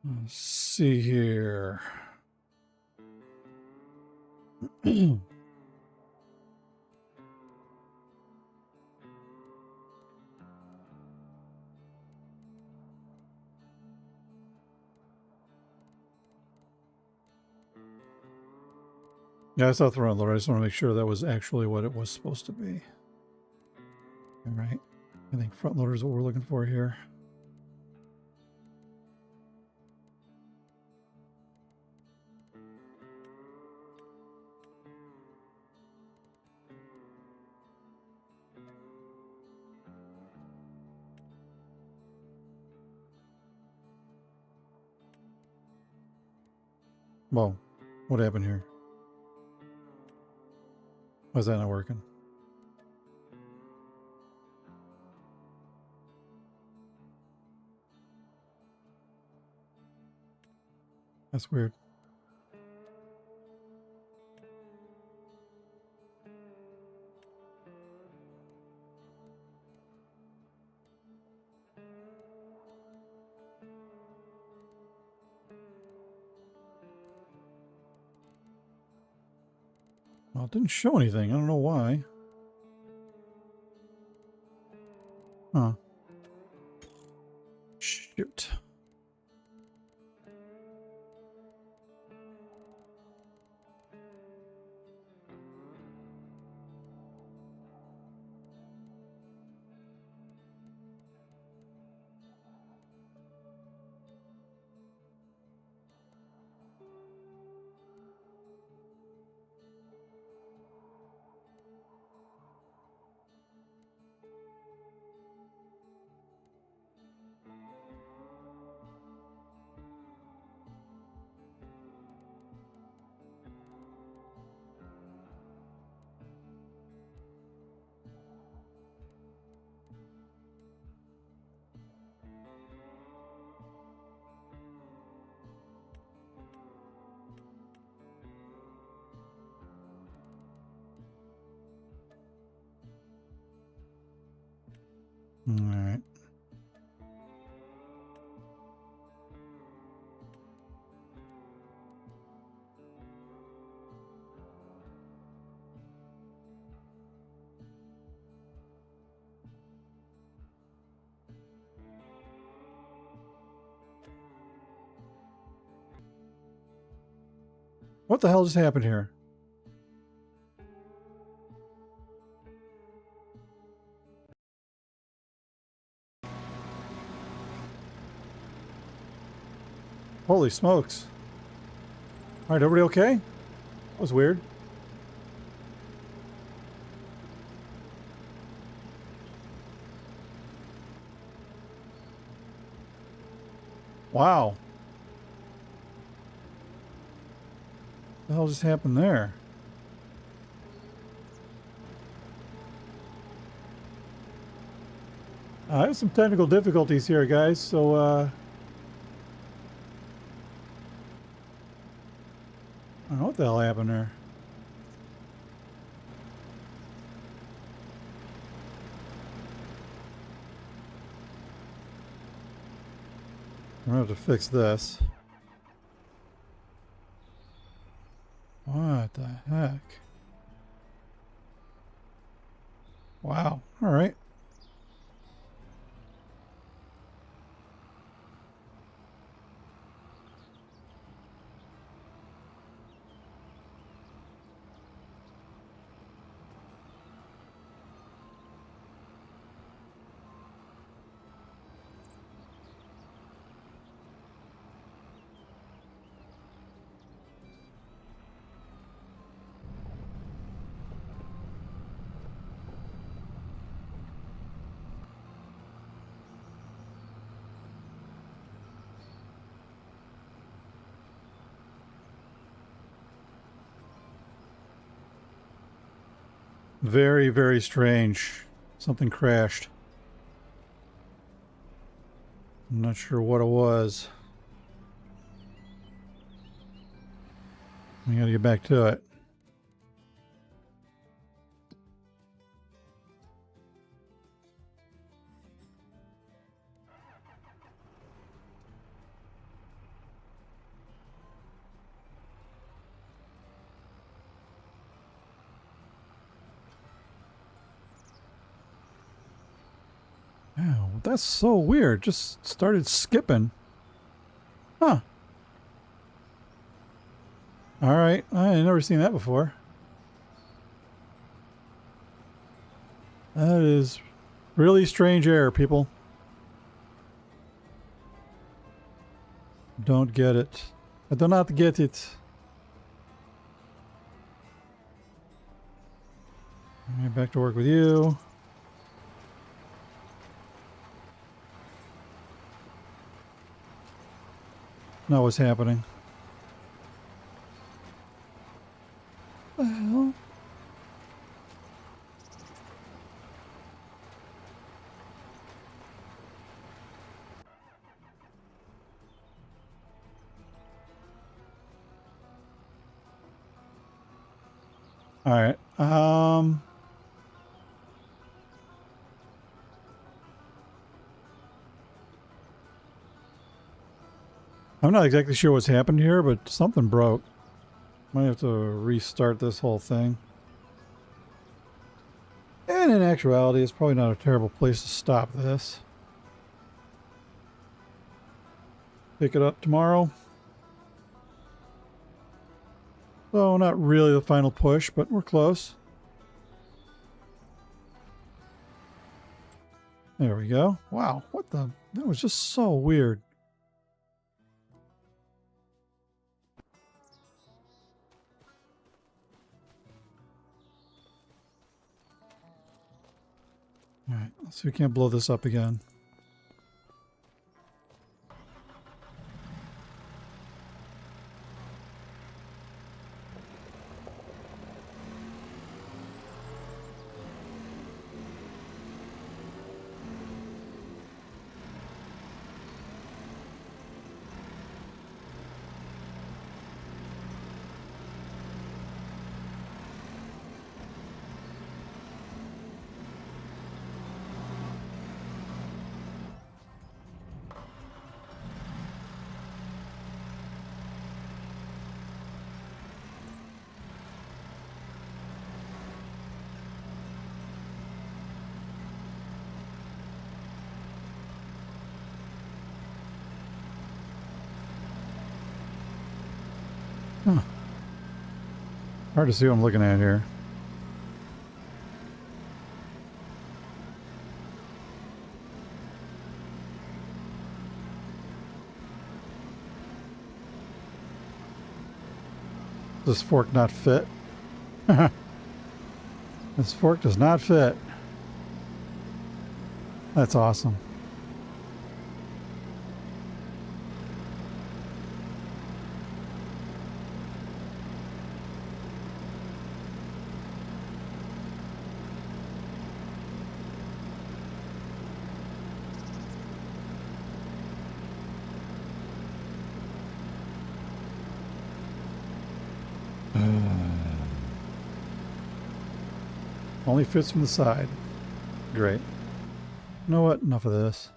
Let's see here. Yeah, I saw front loader. I just want to make sure that was actually what it was supposed to be. All right. I think front loader is what we're looking for here. Whoa. What happened here? Why is that not working? That's weird. Well, it didn't show anything. I don't know why. Huh. Shoot. All right. What the hell just happened here? Holy smokes. All right, everybody okay? That was weird. Wow. What the hell just happened there? I have some technical difficulties here, guys, so I don't know what the hell happened there. I'm gonna have to fix this. What the heck? Wow. All right. Very, very strange. Something crashed. I'm not sure what it was. We gotta get back to it. Wow, that's so weird. Just started skipping. Huh. Alright, I ain't never seen that before. That is really strange air, people. Don't get it. I do not get it. Get back to work with you. Know what's happening. Well. All right. I'm not exactly sure what's happened here, but something broke. Might have to restart this whole thing. And in actuality, it's probably not a terrible place to stop this. Pick it up tomorrow. So not really the final push, but we're close. There we go. Wow, what the? That was just so weird. Alright, let's see if we can't blow this up again. Huh. Hard to see what I'm looking at here. Does this fork not fit? This fork does not fit. That's awesome. Only fits from the side. Great. You know what? Enough of this.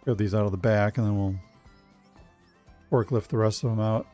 Get these out of the back and then we'll forklift the rest of them out.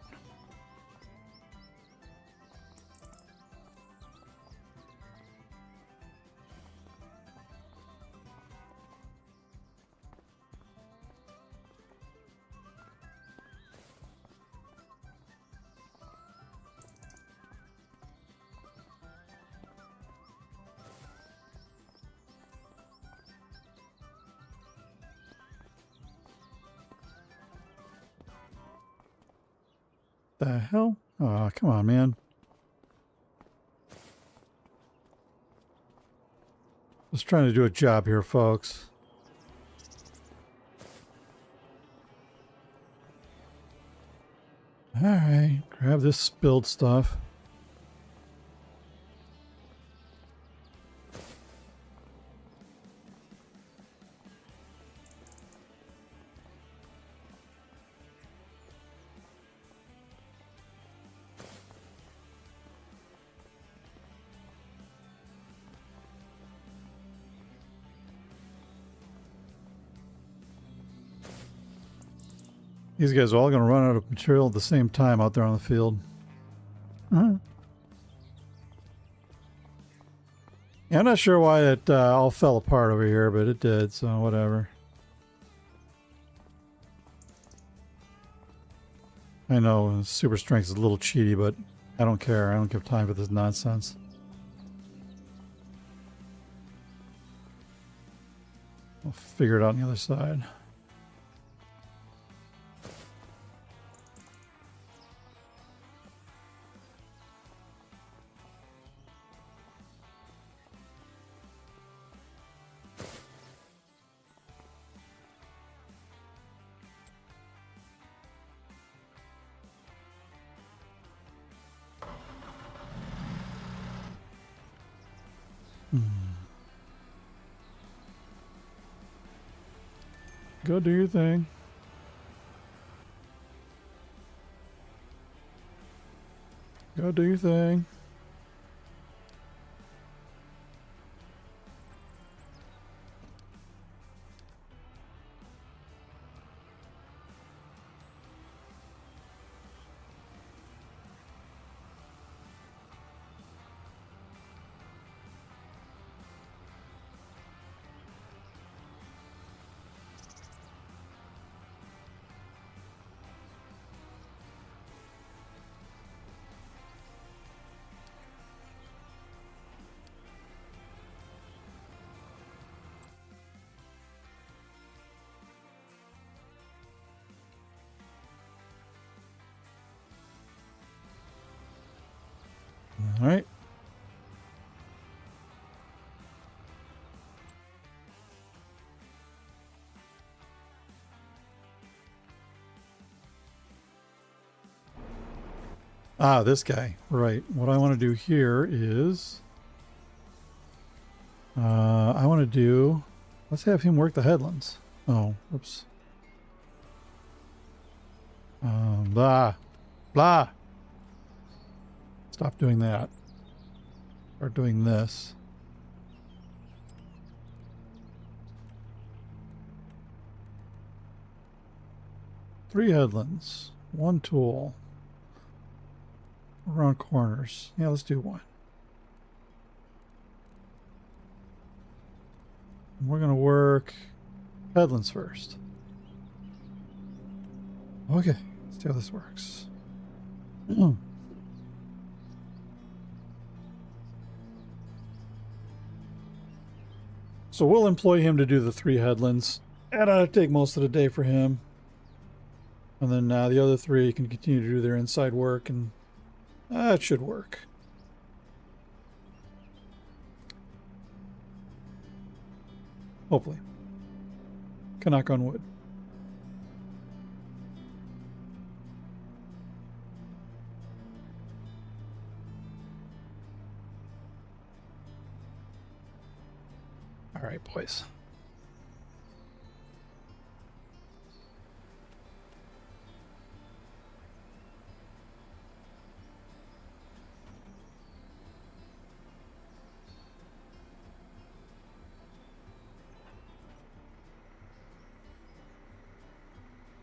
The hell? Oh, come on, man. Just trying to do a job here, folks. Alright, grab this spilled stuff. These guys are all going to run out of material at the same time out there on the field. Yeah, I'm not sure why it all fell apart over here, but it did, so whatever. I know super strength is a little cheaty, but I don't care. I don't give time for this nonsense. I'll figure it out on the other side. Go do your thing. Go do your thing. All right. Ah, this guy. Right. What I want to do here is I want to do, let's have him work the headlands. Oh, whoops. Blah. Blah. Stop doing that. Start doing this. Three headlands. One tool. Around corners. Yeah, let's do one. We're going to work headlands first. Okay, let's see how this works. So we'll employ him to do the three headlands, and it'll take most of the day for him. And then the other three can continue to do their inside work, and it should work. Hopefully. Can knock on wood. All right, boys.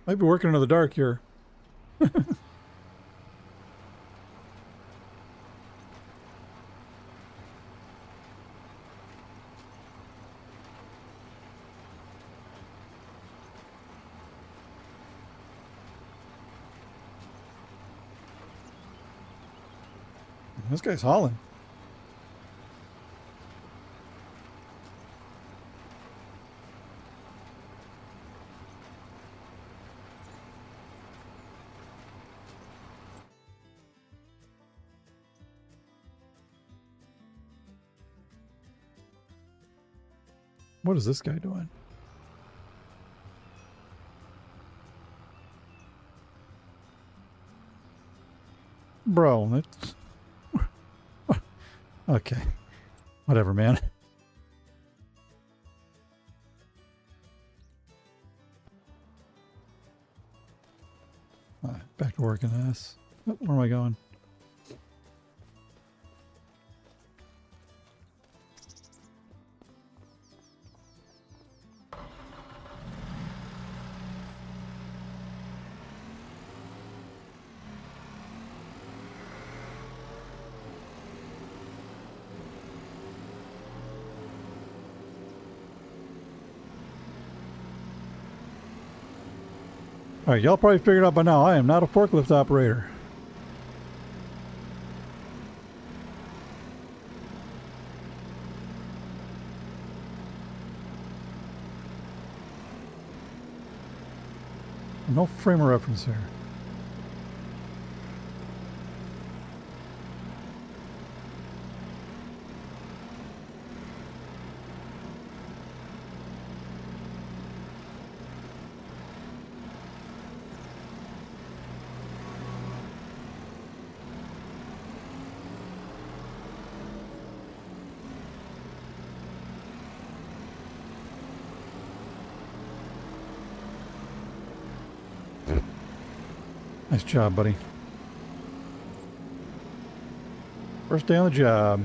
Might be working in the dark here. This guy's hauling. What is this guy doing? Bro, it's... Okay. Whatever, man. Back to working this. Oh, where am I going? All right, y'all probably figured out by now, I am not a forklift operator. No frame of reference here. Nice job, buddy. First day on the job.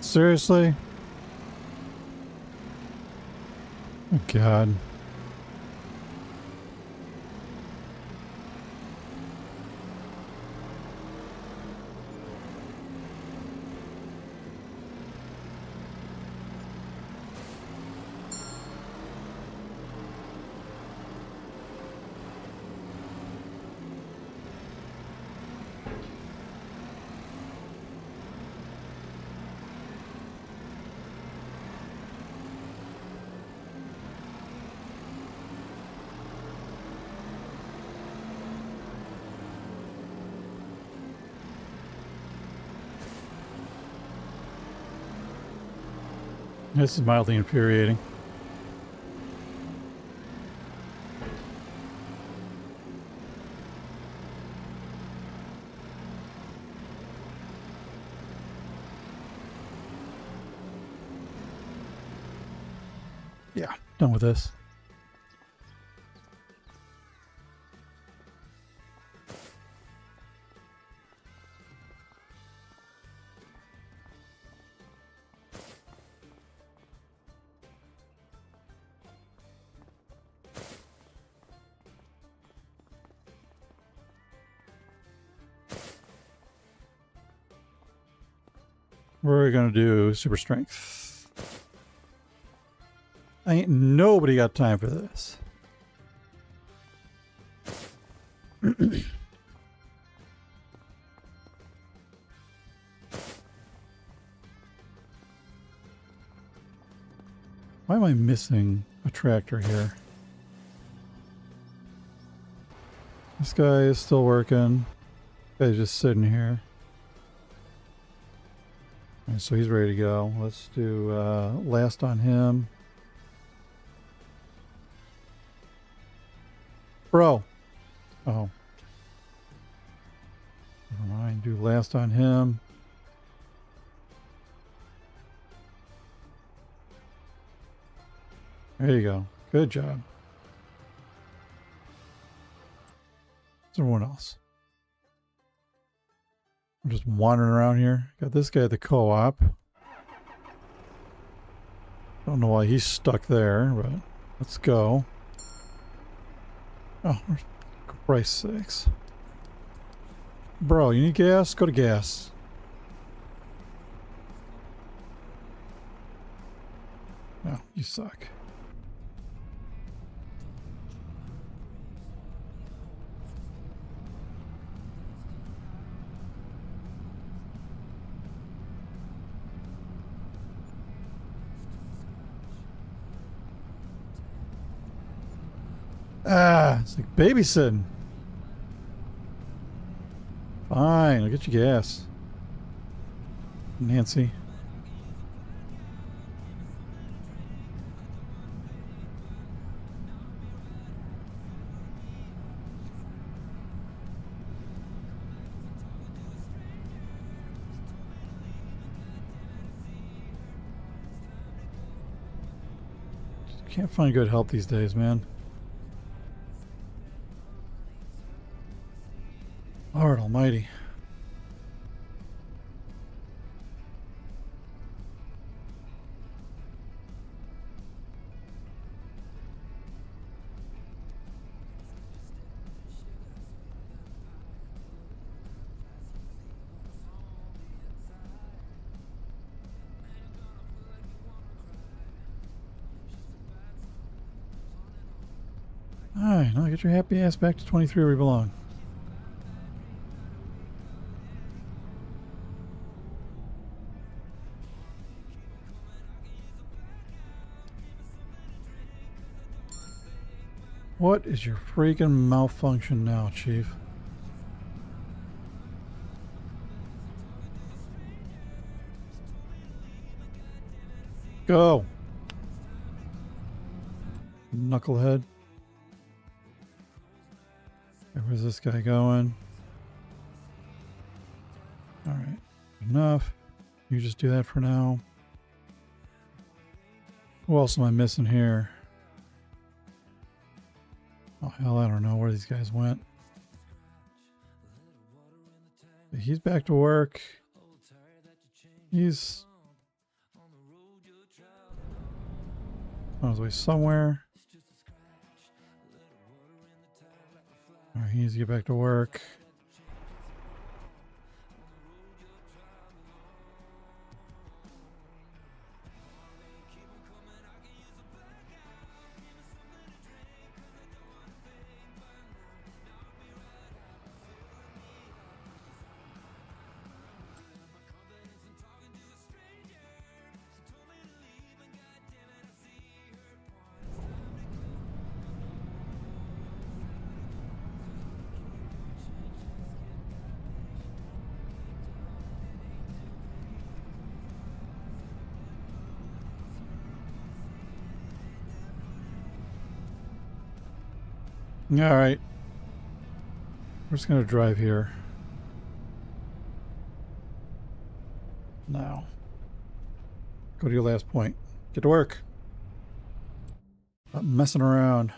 Seriously? Oh, God. This is mildly infuriating. Yeah, done with this. We're gonna do super strength. Ain't nobody got time for this. Why am I missing a tractor here? This guy is still working. This guy's just sitting here. Alright, so he's ready to go. Let's do last on him. Bro. Oh. Never mind. Do last on him. There you go. Good job. What's everyone else? I'm just wandering around here. Got this guy at the co-op. Don't know why he's stuck there, but let's go. Oh, for Christ's sakes. Bro, you need gas? Go to gas. No, you suck. Ah, it's like babysitting. Fine, I'll get you gas. Nancy. Can't find good help these days, man. Lord almighty. Alright, now get your happy ass back to 23 where you belong. What is your freaking malfunction now, Chief? Go! Knucklehead. Okay, where's this guy going? Alright, enough. You just do that for now. Who else am I missing here? Oh hell, I don't know where these guys went. He's back to work. He's on his way somewhere. Alright, he needs to get back to work. All right. We're just going to drive here. Now. Go to your last point. Get to work. Stop messing around.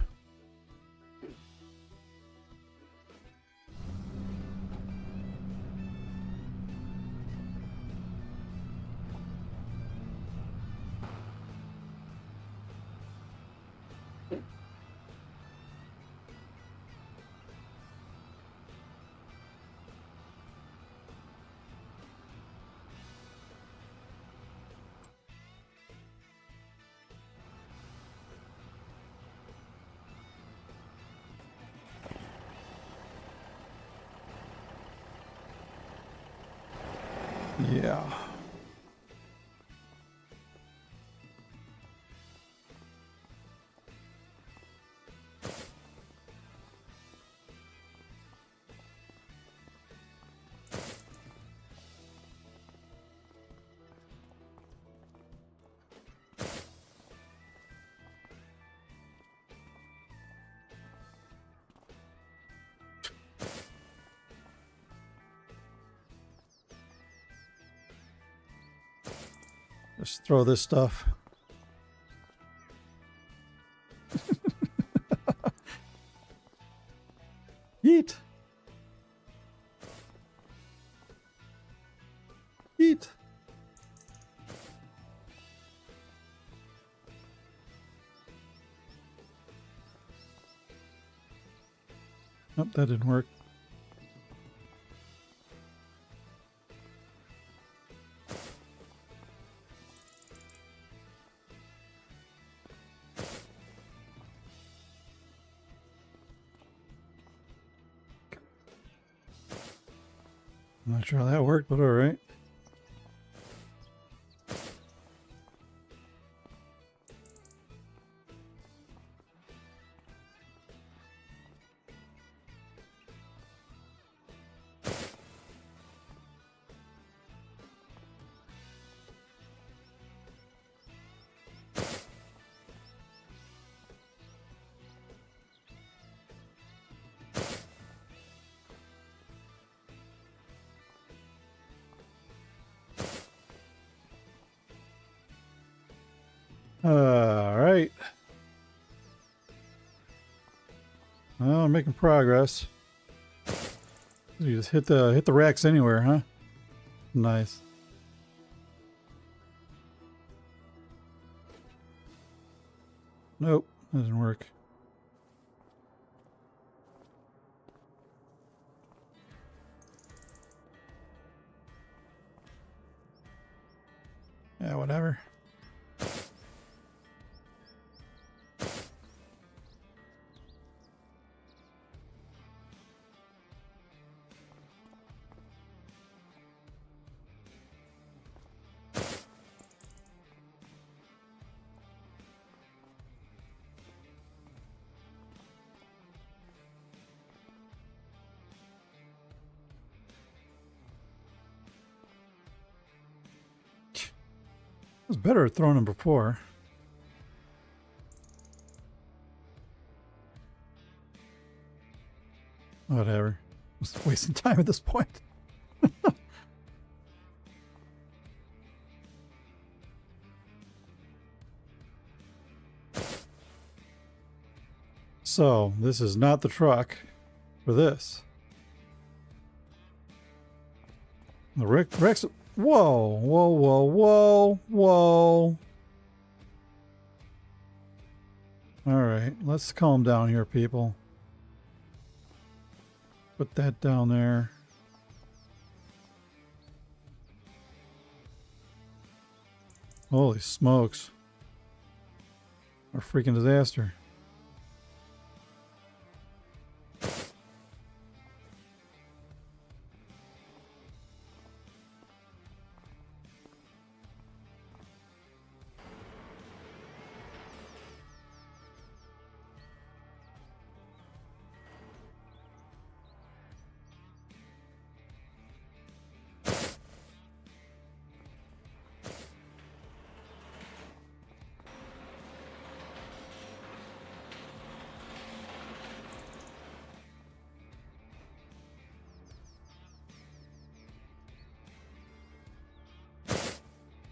Yeah. Just throw this stuff. Eat. Eat. Nope, that didn't work. I'm not sure how that worked, but all right. All right. Well, I'm making progress. You just hit the racks anywhere, huh? Nice. Nope, doesn't work. Yeah, whatever. I was better at throwing them before. Whatever. Just wasting time at this point. So, this is not the truck for this. The Rex. Whoa, whoa, whoa, whoa, whoa. All right, let's calm down here, people. Put that down there. Holy smokes. A freaking disaster.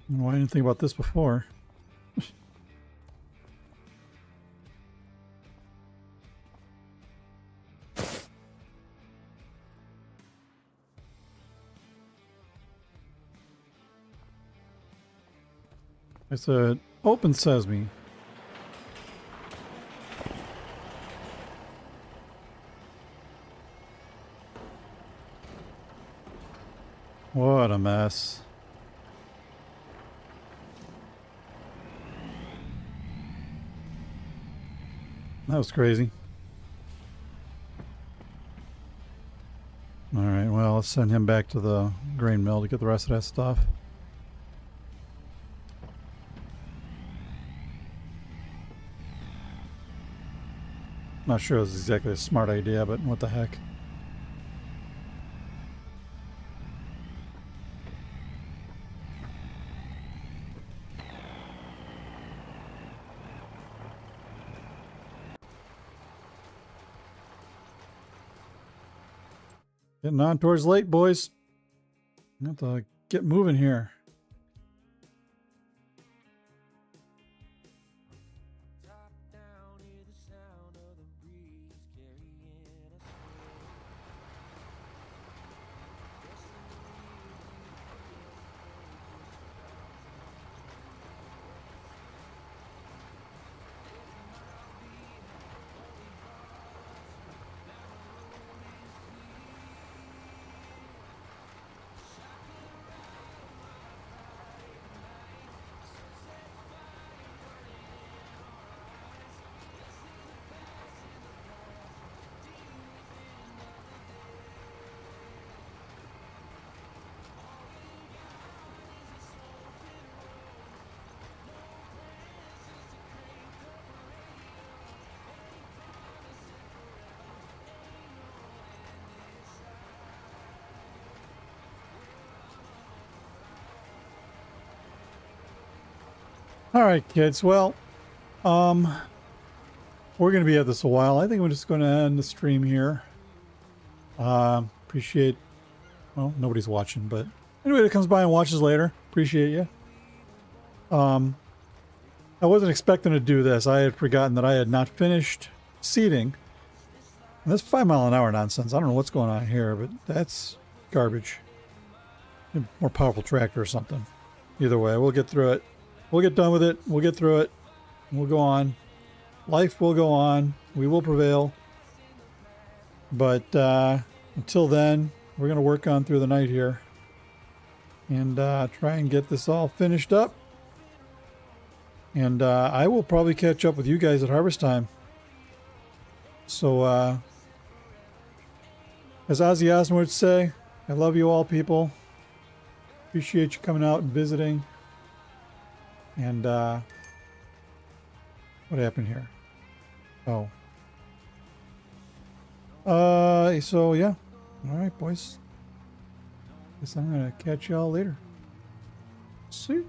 Well, I didn't think about this before. It's a open sesame. What a mess. That was crazy. Alright, well, let's send him back to the grain mill to get the rest of that stuff. Not sure it was exactly a smart idea, but what the heck. Getting on towards late, boys. I have to get moving here. All right, kids. Well, we're going to be at this a while. I think we're just going to end the stream here. Appreciate, well, nobody's watching, but anybody that comes by and watches later, appreciate you. I wasn't expecting to do this. I had forgotten that I had not finished seeding. And that's 5 mile an hour nonsense. I don't know what's going on here, but that's garbage. A more powerful tractor or something. Either way, we'll get through it. We'll get done with it. We'll get through it. We'll go on. Life will go on. We will prevail. But until then, we're going to work on through the night here. And try and get this all finished up. And I will probably catch up with you guys at harvest time. So, as Ozzy Osbourne would say, I love you all, people. Appreciate you coming out and visiting. And, what happened here? Oh. So yeah. All right, boys. Guess I'm gonna catch y'all later. See?